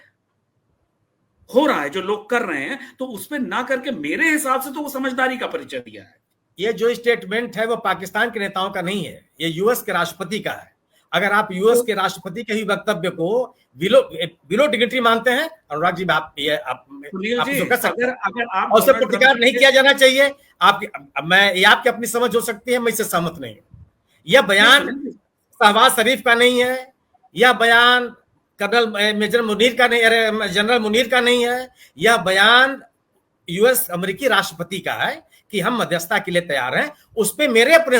[SPEAKER 7] हो रहा है, जो लोग कर रहे हैं, तो उसमें ना करके मेरे हिसाब से तो वो समझदारी का परिचय दिया है।
[SPEAKER 5] ये जो स्टेटमेंट है वो पाकिस्तान के नेताओं का नहीं है, ये यूएस के राष्ट्रपति का है। अगर आप यूएस के राष्ट्रपति के ही वक्तव्य को बिलो डिग्निटी मानते हैं, अनुराग जी, आप जो कर सकते हैं,
[SPEAKER 7] अगर आप
[SPEAKER 5] और उसे प्रतिकार नहीं किया जाना चाहिए। ये आपकी अपनी समझ हो सकती है, मैं इससे सहमत नहीं हूं। यह बयान शहबाज शरीफ का नहीं है, यह बयान जनरल मुनीर का नहीं है, यह बयान यूएस अमेरिकी राष्ट्रपति का है कि हम मध्यस्थता के लिए तैयार हैं। उस पर मेरे अपने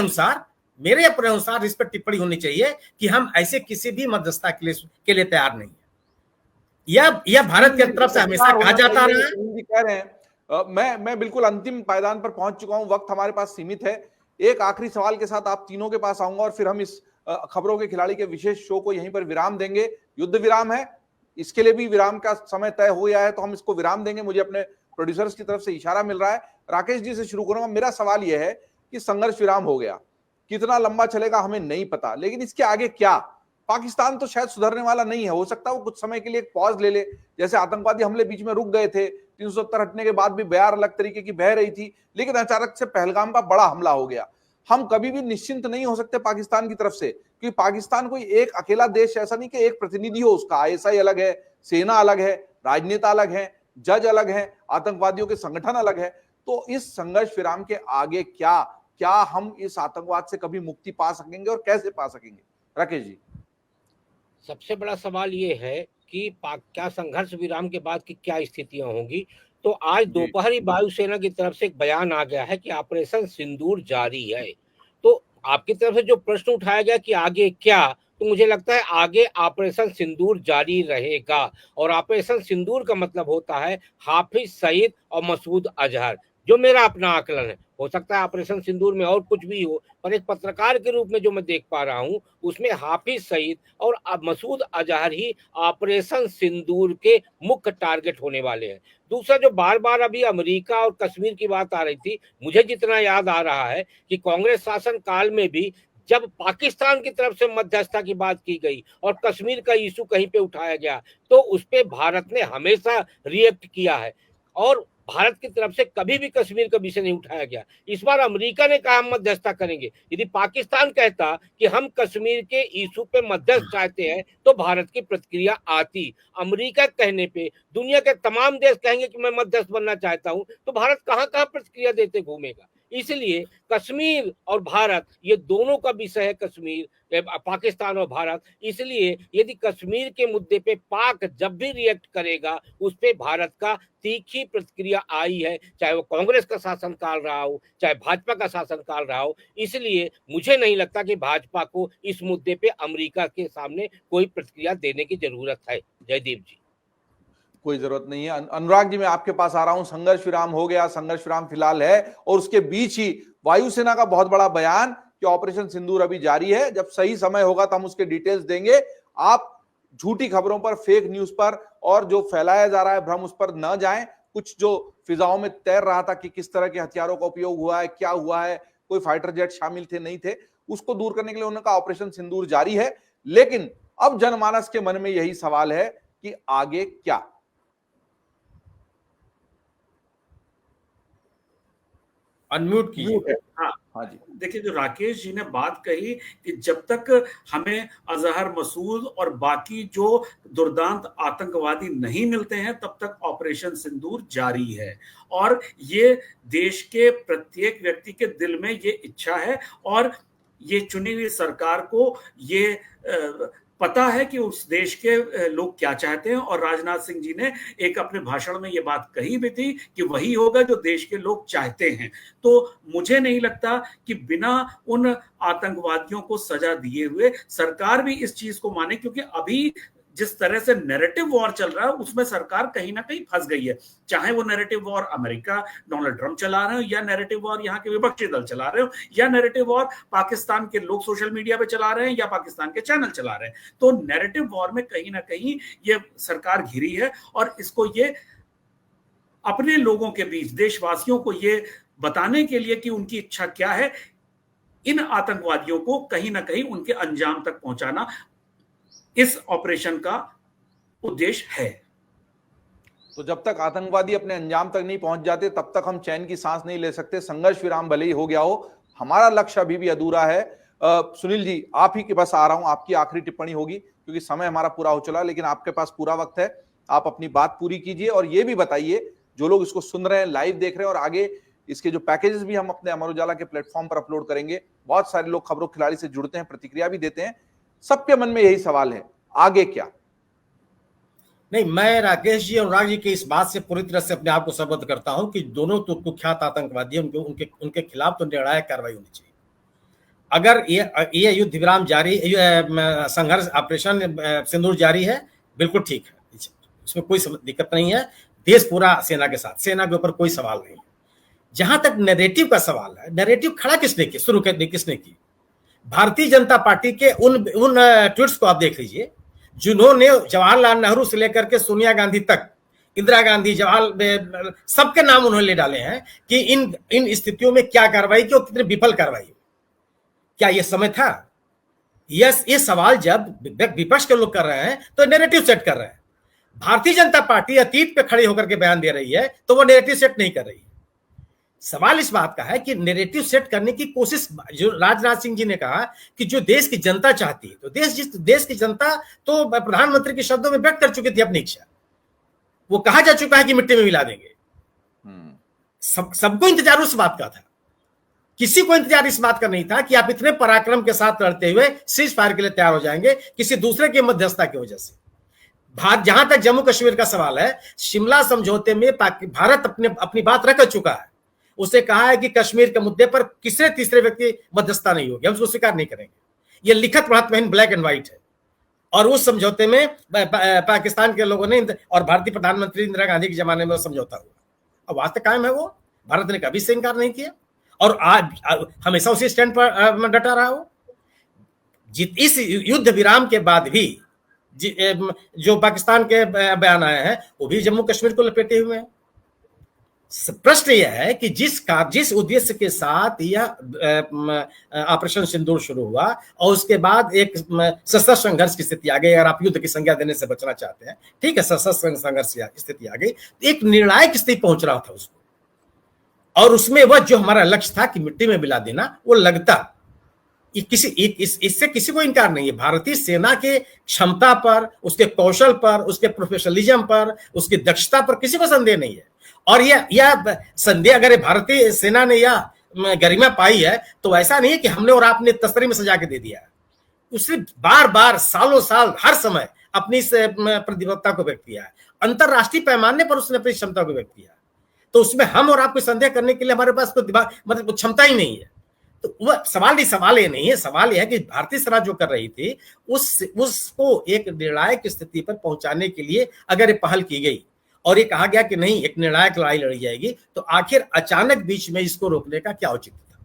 [SPEAKER 5] अनुसार इस पर टिप्पणी होनी चाहिए कि हम ऐसे किसी भी मध्यस्थता के लिए तैयार नहीं है। यह भारत की तरफ से हमेशा कहा जाता रहा है।
[SPEAKER 1] कह रहे हैं मैं बिल्कुल अंतिम पायदान पर पहुंच चुका हूं, वक्त हमारे पास सीमित है। एक आखिरी सवाल के साथ आप तीनों के पास आऊंगा और फिर हम इस खबरों के खिलाड़ी के विशेष शो को यहीं पर विराम देंगे। युद्ध विराम है, इसके लिए भी विराम का समय तय हो गया है, तो हम इसको विराम देंगे। मुझे अपने प्रोड्यूसर्स की तरफ से इशारा मिल रहा है। राकेश जी से शुरू करूंगा। मेरा सवाल यह है कि संघर्ष विराम हो गया, कितना लंबा चलेगा हमें नहीं पता, लेकिन इसके आगे क्या? पाकिस्तान तो शायद सुधरने वाला नहीं है, हो सकता है वो कुछ समय के लिए एक पॉज ले ले, जैसे आतंकवादी हमले बीच में रुक गए थे, 370 हटने के बाद भी बयार अलग तरीके की बह रही थी, लेकिन अचानक से पहलगाम का बड़ा हमला हो गया। हम कभी भी निश्चिंत नहीं हो सकते पाकिस्तान की तरफ से, क्योंकि पाकिस्तान कोई एक अकेला देश ऐसा नहीं कि एक प्रतिनिधि हो उसका। आईएसआई अलग है, सेना अलग है, राजनेता अलग है, जज अलग है, आतंकवादियों के संगठन अलग है। तो इस संघर्ष विराम के आगे क्या हम इस आतंकवाद से कभी मुक्ति पा सकेंगे और कैसे पा सकेंगे? राकेश जी,
[SPEAKER 8] सबसे बड़ा सवाल ये है कि क्या संघर्ष विराम के बाद की क्या स्थितियां होंगी। तो आज दोपहर ही वायुसेना की तरफ से एक बयान आ गया है कि ऑपरेशन सिंदूर जारी है। तो आपकी तरफ से जो प्रश्न उठाया गया कि आगे क्या, तो मुझे लगता है आगे ऑपरेशन सिंदूर जारी रहेगा। और ऑपरेशन सिंदूर का मतलब होता है हाफिज सईद और मसूद अजहर, जो मेरा अपना आकलन है। हो सकता है ऑपरेशन सिंदूर में और कुछ भी हो, पर एक पत्रकार के रूप में जो मैं देख पा रहा हूं उसमें हाफिज सईद और मसूद अजहर ही ऑपरेशन सिंदूर के मुख्य टारगेट होने वाले हैं। दूसरा, जो बार बार अभी अमेरिका और कश्मीर की बात आ रही थी, मुझे जितना याद आ रहा है कि कांग्रेस शासन काल में भी जब पाकिस्तान की तरफ से मध्यस्थता की बात की गई और कश्मीर का इशू कहीं पे उठाया गया, तो उस पे भारत ने हमेशा रिएक्ट किया है और भारत की तरफ से कभी भी कश्मीर का विषय नहीं उठाया गया। इस बार अमेरिका ने कहा हम मध्यस्थता करेंगे। यदि पाकिस्तान कहता कि हम कश्मीर के इशू पे मध्यस्थ चाहते हैं तो भारत की प्रतिक्रिया आती। अमेरिका कहने पे दुनिया के तमाम देश कहेंगे कि मैं मध्यस्थ बनना चाहता हूं, तो भारत कहां कहां प्रतिक्रिया देते घूमेगा। इसलिए कश्मीर और भारत, ये दोनों का विषय है, कश्मीर, पाकिस्तान और भारत। इसलिए यदि कश्मीर के मुद्दे पे पाक जब भी रिएक्ट करेगा, उस पे भारत का तीखी प्रतिक्रिया आई है, चाहे वो कांग्रेस का शासनकाल रहा हो, चाहे भाजपा का शासनकाल रहा हो। इसलिए मुझे नहीं लगता कि भाजपा को इस मुद्दे पे अमेरिका के सामने कोई प्रतिक्रिया देने की जरूरत है। जयदीप जी,
[SPEAKER 1] कोई जरूरत नहीं है। अनुराग जी, मैं आपके पास आ रहा हूं। संघर्ष विराम हो गया, संघर्ष विराम फिलहाल है, और उसके बीच ही वायुसेना का बहुत बड़ा बयान कि ऑपरेशन सिंदूर अभी जारी है। जब सही समय होगा तो हम उसके डिटेल्स देंगे। आप झूठी खबरों पर, फेक न्यूज पर और जो फैलाया जा रहा है भ्रम, उस पर न जाएं। कुछ जो फिजाओं में तैर रहा था कि किस तरह के हथियारों का उपयोग हुआ है, क्या हुआ है, कोई फाइटर जेट शामिल थे नहीं थे, उसको दूर करने के लिए उन्होंने कहा ऑपरेशन सिंदूर जारी है। लेकिन अब जनमानस के मन में यही सवाल है कि आगे क्या?
[SPEAKER 5] अनम्यूट कीजिए।
[SPEAKER 1] हाँ जी,
[SPEAKER 7] देखिए, जो राकेश जी ने बात कही कि जब तक हमें अजहर मसूद और बाकी जो दुर्दांत आतंकवादी नहीं मिलते हैं, तब तक ऑपरेशन सिंदूर जारी है। और ये देश के प्रत्येक व्यक्ति के दिल में ये इच्छा है और ये चुनी हुई सरकार को ये पता है कि उस देश के लोग क्या चाहते हैं। और राजनाथ सिंह जी ने एक अपने भाषण में ये बात कही भी थी कि वही होगा जो देश के लोग चाहते हैं। तो मुझे नहीं लगता कि बिना उन आतंकवादियों को सजा दिए हुए सरकार भी इस चीज को माने, क्योंकि अभी जिस तरह से नैरेटिव वॉर चल रहा है उसमें सरकार कहीं ना कहीं फंस गई है। चाहे वो narrative war America, Donald Trump चला रहे हो, या नैरेटिव वॉर यहाँ के विपक्षी दल चला रहे हो, या नैरेटिव वॉर पाकिस्तान के लोग सोशल मीडिया पे चला रहे हैं, या पाकिस्तान के चैनल चला रहे हैं। तो नैरेटिव वॉर में कहीं ना कहीं ये सरकार घिरी है और इसको ये अपने लोगों के बीच, देशवासियों को ये बताने के लिए कि उनकी इच्छा क्या है, इन आतंकवादियों को कहीं ना कहीं उनके अंजाम तक पहुंचाना इस ऑपरेशन का उद्देश्य है।
[SPEAKER 1] तो जब तक आतंकवादी अपने अंजाम तक नहीं पहुंच जाते तब तक हम चैन की सांस नहीं ले सकते। संघर्ष विराम भले ही हो गया हो, हमारा लक्ष्य अभी भी अधूरा है। सुनील जी, आप ही के पास आ रहा हूं, आपकी आखिरी टिप्पणी होगी क्योंकि समय हमारा पूरा हो चला, लेकिन आपके पास पूरा वक्त है, आप अपनी बात पूरी कीजिए और ये भी बताइए, जो लोग इसको सुन रहे हैं, लाइव देख रहे हैं, और आगे इसके जो पैकेजेस भी हम अपने अमर उजाला के प्लेटफॉर्म पर अपलोड करेंगे, बहुत सारे लोग खबरों खिलाड़ी से जुड़ते हैं, प्रतिक्रिया भी देते हैं, सबके मन में यही सवाल है, आगे क्या?
[SPEAKER 5] नहीं, मैं राकेश जी और अनुराग जी की इस बात से पूरी तरह से अपने आप को संबद्ध करता हूं कि दोनों तो कुख्यात आतंकवादी हैं, उनके खिलाफ तो निर्णायक कार्रवाई होनी चाहिए। अगर ये युद्ध विराम जारी, संघर्ष ऑपरेशन सिंदूर जारी है, बिल्कुल ठीक है, उसमें कोई दिक्कत नहीं है, देश पूरा सेना के साथ, सेना के ऊपर कोई सवाल नहीं है। जहां तक नैरेटिव का सवाल है, नैरेटिव खड़ा किसने किया, शुरू किसने की? भारतीय जनता पार्टी के उन ट्वीट्स को आप देख लीजिए जिन्होंने जवाहरलाल नेहरू से लेकर के सोनिया गांधी तक, इंदिरा गांधी, जवाहर, सबके नाम उन्होंने ले डाले हैं कि इन स्थितियों में क्या कार्रवाई की और कितनी विफल कार्रवाई। क्या यह समय था? यस, ये सवाल जब विपक्ष के लोग कर रहे हैं तो नैरेटिव सेट कर रहे हैं। भारतीय जनता पार्टी अतीत पे खड़ी होकर के बयान दे रही है तो वो नैरेटिव सेट नहीं कर रही। सवाल इस बात का है कि नैरेटिव सेट करने की कोशिश, जो राजनाथ सिंह जी ने कहा कि जो देश की जनता चाहती है, तो देश की जनता तो प्रधानमंत्री के शब्दों में व्यक्त कर चुकी थी अपनी इच्छा, वो कहा जा चुका है कि मिट्टी में मिला देंगे। सबको इंतजार उस बात का था, किसी को इंतजार इस बात का नहीं था कि आप इतने पराक्रम के साथ लड़ते हुए सीज फायर के लिए तैयार हो जाएंगे किसी दूसरे की मध्यस्थता की वजह से। जहां तक जम्मू कश्मीर का सवाल है, शिमला समझौते में भारत अपनी बात रख चुका है, उसे कहा है कि कश्मीर के मुद्दे पर किसी तीसरे व्यक्ति मध्यस्थता नहीं होगी, हम उसको स्वीकार नहीं करेंगे। यह लिखित महत्वहीन ब्लैक एंड व्हाइट है। और उस समझौते में पाकिस्तान के लोगों ने और भारतीय प्रधानमंत्री इंदिरा गांधी के जमाने में समझौता हुआ, अब वास्तव कायम है वो, भारत ने कभी से इनकार नहीं किया और आज हमेशा उसी स्टैंड पर डटा रहा हो। इस युद्ध विराम के बाद भी जो पाकिस्तान के बयान आए हैं वो भी जम्मू कश्मीर को लपेटे हुए हैं। प्रश्न यह है कि जिस उद्देश्य के साथ यह ऑपरेशन सिंदूर शुरू हुआ और उसके बाद एक सशस्त्र संघर्ष की स्थिति आ गई, अगर आप युद्ध की संज्ञा देने से बचना चाहते हैं, ठीक है, सशस्त्र संघर्ष की स्थिति आ गई, एक निर्णायक स्थिति पहुंच रहा था उसको, और उसमें वह जो हमारा लक्ष्य था कि मिट्टी में मिला देना, वो लगता इससे किसी को इनकार नहीं है। भारतीय सेना के क्षमता पर, उसके कौशल पर, उसके प्रोफेशनलिज्म पर, उसकी दक्षता पर किसी को संदेह नहीं है। और यह संदेह अगर भारतीय सेना ने यह गरिमा पाई है तो ऐसा नहीं है कि हमने और आपने तस्तरी में सजा के दे दिया। उसने बार बार, सालों साल, हर समय अपनी इस प्रतिबद्धता को व्यक्त किया है, अंतरराष्ट्रीय पैमाने पर उसने अपनी क्षमता को व्यक्त किया। तो उसमें हम और आपको संदेह करने के लिए हमारे पास कोई मतलब क्षमता ही नहीं है। तो वह सवाल ये नहीं है, सवाल यह है कि भारतीय सेना जो कर रही थी उसको एक निर्णायक स्थिति पर पहुंचाने के लिए अगर ये पहल की गई और ये कहा गया कि नहीं, एक निर्णायक लड़ाई लड़ी जाएगी, तो आखिर अचानक बीच में इसको रोकने का क्या औचित्य था?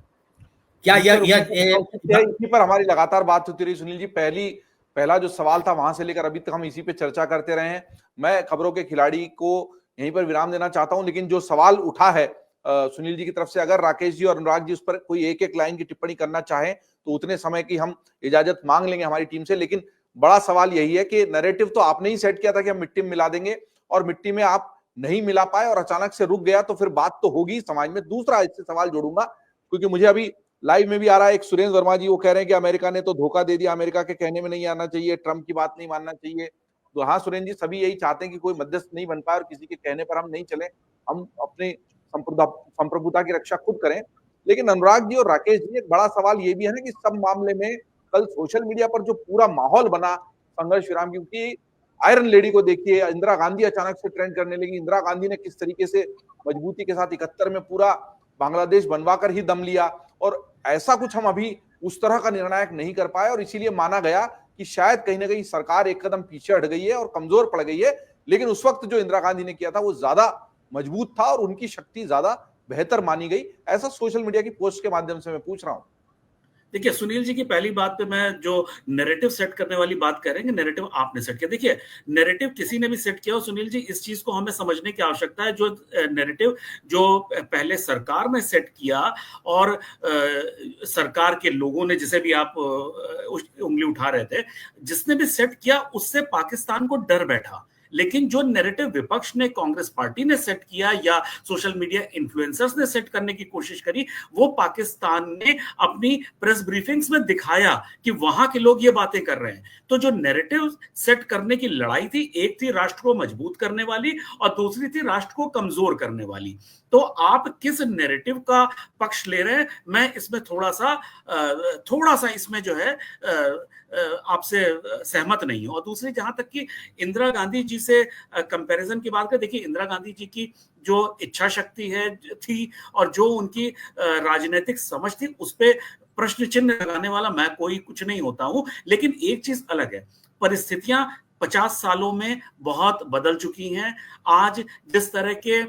[SPEAKER 5] क्या
[SPEAKER 1] इसी पर हमारी लगातार बात होती रही सुनील जी। पहला जो सवाल था वहां से लेकर अभी तक हम इसी पे चर्चा करते रहे हैं। मैं खबरों के खिलाड़ी को यहीं पर विराम देना चाहता हूं, लेकिन जो सवाल उठा है सुनील जी की तरफ से, अगर राकेश जी और अनुराग जी उस पर कोई एक लाइन की टिप्पणी करना चाहें तो उतने समय की हम इजाजत मांग लेंगे हमारी टीम से। लेकिन बड़ा सवाल यही है कि नैरेटिव तो आपने ही सेट किया था कि हम मिट्टी में मिला देंगे, और मिट्टी में आप नहीं मिला पाए और अचानक से रुक गया, तो फिर बात तो होगी समाज में। दूसरा इससे सवाल जोड़ूंगा क्योंकि मुझे अभी लाइव में भी आ रहा है, एक सुरेंद्र वर्मा जी वो कह रहे हैं कि अमेरिका ने तो धोखा दे दिया, अमेरिका के कहने में नहीं आना चाहिए, ट्रंप की बात नहीं मानना चाहिए। तो हाँ सुरेंद्र जी, सभी यही चाहते हैं कि कोई मध्यस्थ नहीं बन पाए और किसी के कहने पर हम नहीं चले, हम अपने संप्रभुता की रक्षा खुद करें। लेकिन अनुराग जी और राकेश जी, एक बड़ा सवाल ये भी है ना कि सब मामले में कल सोशल मीडिया पर जो पूरा माहौल बना संघर्ष विराम, क्योंकि आयरन लेडी को देखिए, इंदिरा गांधी अचानक से ट्रेंड करने लगी। इंदिरा गांधी ने किस तरीके से मजबूती के साथ 71 में पूरा बांग्लादेश बनवाकर ही दम लिया, और ऐसा कुछ हम अभी उस तरह का निर्णायक नहीं कर पाए, और इसीलिए माना गया कि शायद कहीं ना कहीं सरकार एक कदम पीछे हट गई है और कमजोर पड़ गई है। लेकिन उस वक्त जो इंदिरा गांधी ने किया था वो ज्यादा मजबूत था और उनकी शक्ति ज्यादा बेहतर मानी गई। ऐसा सोशल मीडिया की पोस्ट के माध्यम से मैं पूछ रहा हूं।
[SPEAKER 7] देखिए सुनील जी की पहली बात पे मैं जो नैरेटिव सेट करने वाली बात करेंगे, नैरेटिव आपने सेट किया। देखिए नैरेटिव किसी ने भी सेट किया हो सुनील जी, इस चीज को हमें समझने की आवश्यकता है। जो नैरेटिव जो पहले सरकार ने सेट किया और सरकार के लोगों ने, जिसे भी आप उंगली उठा रहे थे, जिसने भी सेट किया उससे पाकिस्तान को डर बैठा लेकिन जो नैरेटिव विपक्ष ने, कांग्रेस पार्टी ने सेट किया या सोशल मीडिया इन्फ्लुएंसर्स ने सेट करने की कोशिश करी, वो पाकिस्तान ने अपनी प्रेस ब्रीफिंग्स में दिखाया कि वहां के लोग ये बातें कर रहे हैं। तो जो नैरेटिव सेट करने की लड़ाई थी, एक थी राष्ट्र को मजबूत करने वाली और दूसरी थी राष्ट्र को कमजोर करने वाली। तो आप किस नैरेटिव का पक्ष ले रहे हैं, मैं इसमें थोड़ा सा इसमें जो है आपसे सहमत नहीं हूं। और दूसरी, जहां तक कि इंदिरा गांधी जी से कंपैरिजन की बात करें, देखिए इंदिरा गांधी जी की जो इच्छा शक्ति थी और जो उनकी राजनीतिक समझ थी, उस पे प्रश्न चिन्ह लगाने वाला मैं कोई कुछ नहीं होता हूं। लेकिन एक चीज अलग है, परिस्थितियां 50 सालों में बहुत बदल चुकी हैं। आज जिस तरह के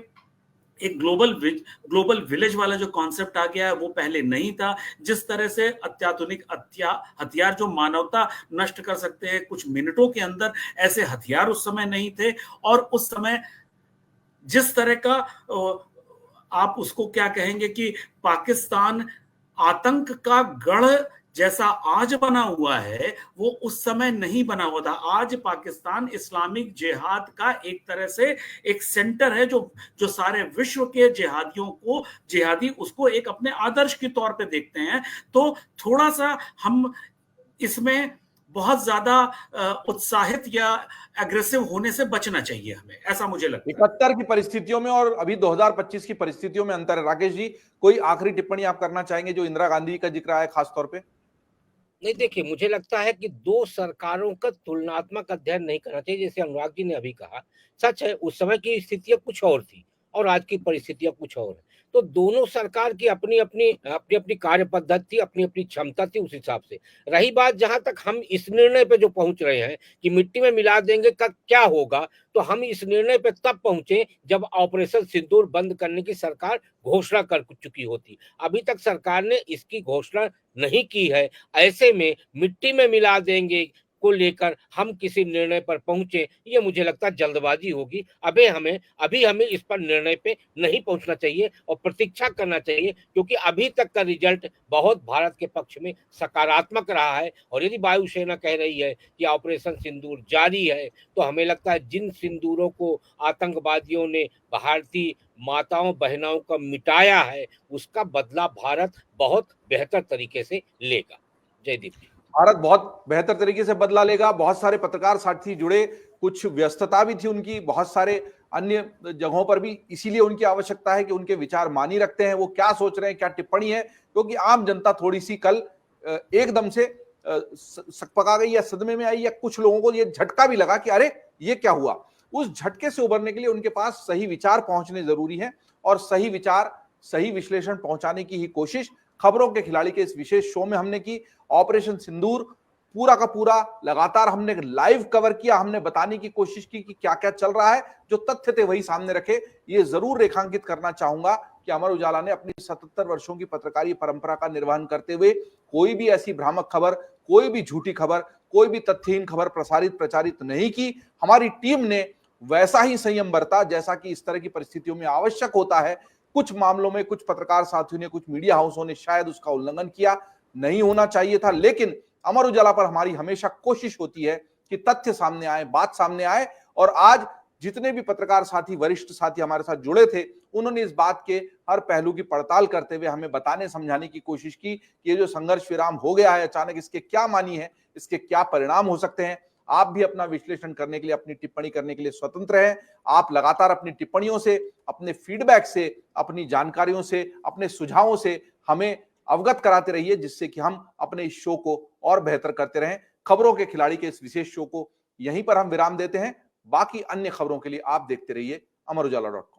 [SPEAKER 7] एक ग्लोबल विलेज वाला जो कॉन्सेप्ट आ गया है, वो पहले नहीं था। जिस तरह से अत्याधुनिक हथियार जो मानवता नष्ट कर सकते हैं कुछ मिनटों के अंदर, ऐसे हथियार उस समय नहीं थे। और उस समय जिस तरह का आप उसको क्या कहेंगे कि पाकिस्तान आतंक का गढ़ जैसा आज बना हुआ है, वो उस समय नहीं बना हुआ था। आज पाकिस्तान इस्लामिक जिहाद का एक तरह से एक सेंटर है, जो सारे विश्व के जिहादी उसको एक अपने आदर्श के तौर पे देखते हैं। तो थोड़ा सा हम इसमें बहुत ज्यादा उत्साहित या एग्रेसिव होने से बचना चाहिए हमें, ऐसा मुझे लगता है।
[SPEAKER 1] 71 की परिस्थितियों में और अभी 2025 की परिस्थितियों में अंतर है। राकेश जी, कोई आखिरी टिप्पणी आप करना चाहेंगे जो इंदिरा गांधी का जिक्र आया खास तौर पे?
[SPEAKER 8] नहीं, देखिए, मुझे लगता है कि दो सरकारों का तुलनात्मक अध्ययन नहीं करना चाहिए, जैसे अनुराग जी ने अभी कहा। सच है, उस समय की स्थितियां कुछ और थी और आज की परिस्थितियां कुछ और है। तो दोनों सरकार की अपनी अपनी कार्य पद्धति थी, अपनी अपनी क्षमता थी, उस हिसाब से। रही बात जहां तक हम इस निर्णय पे जो पहुंच रहे हैं कि मिट्टी में मिला देंगे का क्या होगा, तो हम इस निर्णय पे तब पहुंचे जब ऑपरेशन सिंदूर बंद करने की सरकार घोषणा कर चुकी होती। अभी तक सरकार ने इसकी घोषणा नहीं की है। ऐसे में मिट्टी में मिला देंगे को लेकर हम किसी निर्णय पर पहुंचे, ये मुझे लगता है जल्दबाजी होगी। अभी हमें इस पर निर्णय पे नहीं पहुंचना चाहिए और प्रतीक्षा करना चाहिए, क्योंकि अभी तक का रिजल्ट बहुत भारत के पक्ष में सकारात्मक रहा है। और यदि वायुसेना कह रही है कि ऑपरेशन सिंदूर जारी है, तो हमें लगता है जिन सिंदूरों को आतंकवादियों ने भारतीय माताओं बहनों का मिटाया है, उसका बदला भारत बहुत बेहतर तरीके से लेगा। जयदीप जी।
[SPEAKER 1] भारत बहुत बेहतर तरीके से बदला लेगा। बहुत सारे पत्रकार साथी जुड़े, कुछ व्यस्तता भी थी उनकी बहुत सारे अन्य जगहों पर भी, इसीलिए उनकी आवश्यकता है कि उनके विचार मानी रखते हैं, वो क्या सोच रहे हैं, क्या टिप्पणी है। क्योंकि आम जनता थोड़ी सी कल एकदम से सकपका गई या सदमे में आई, या कुछ लोगों को ये झटका भी लगा कि अरे ये क्या हुआ। उस झटके से उबरने के लिए उनके पास सही विचार पहुंचने जरूरी है, और सही विचार, सही विश्लेषण पहुंचाने की ही कोशिश खबरों के खिलाड़ी के इस विशेष शो में हमने की। ऑपरेशन सिंदूर पूरा का पूरा लगातार हमने लाइव कवर किया, हमने बताने की कोशिश की कि क्या क्या चल रहा है। जो तथ्य थे वही सामने रखे। ये जरूर रेखांकित करना चाहूंगा कि अमर उजाला ने अपनी 77 वर्षों की पत्रकारी परंपरा का निर्वहन करते हुए कोई भी ऐसी भ्रामक खबर, कोई भी झूठी खबर, कोई भी तथ्यहीन खबर प्रचारित नहीं की। हमारी टीम ने वैसा ही संयम बरता जैसा कि इस तरह की परिस्थितियों में आवश्यक होता है। कुछ मामलों में कुछ पत्रकार साथियों ने, कुछ मीडिया हाउसों ने शायद उसका उल्लंघन किया, नहीं होना चाहिए था। लेकिन अमर उजाला पर हमारी हमेशा कोशिश होती है कि तथ्य सामने आए, बात सामने आए। और आज जितने भी पत्रकार साथी, वरिष्ठ साथी हमारे साथ जुड़े थे, उन्होंने इस बात के हर पहलू की पड़ताल करते हुए हमें बताने समझाने की कोशिश की कि ये जो संघर्ष विराम हो गया है अचानक, इसके क्या मानी है, इसके क्या परिणाम हो सकते हैं। आप भी अपना विश्लेषण करने के लिए, अपनी टिप्पणी करने के लिए स्वतंत्र हैं। आप लगातार अपनी टिप्पणियों से, अपने फीडबैक से, अपनी जानकारियों से, अपने सुझावों से हमें अवगत कराते रहिए, जिससे कि हम अपने इस शो को और बेहतर करते रहें। खबरों के खिलाड़ी के इस विशेष शो को यहीं पर हम विराम देते हैं। बाकी अन्य खबरों के लिए आप देखते रहिए अमर उजाला.com।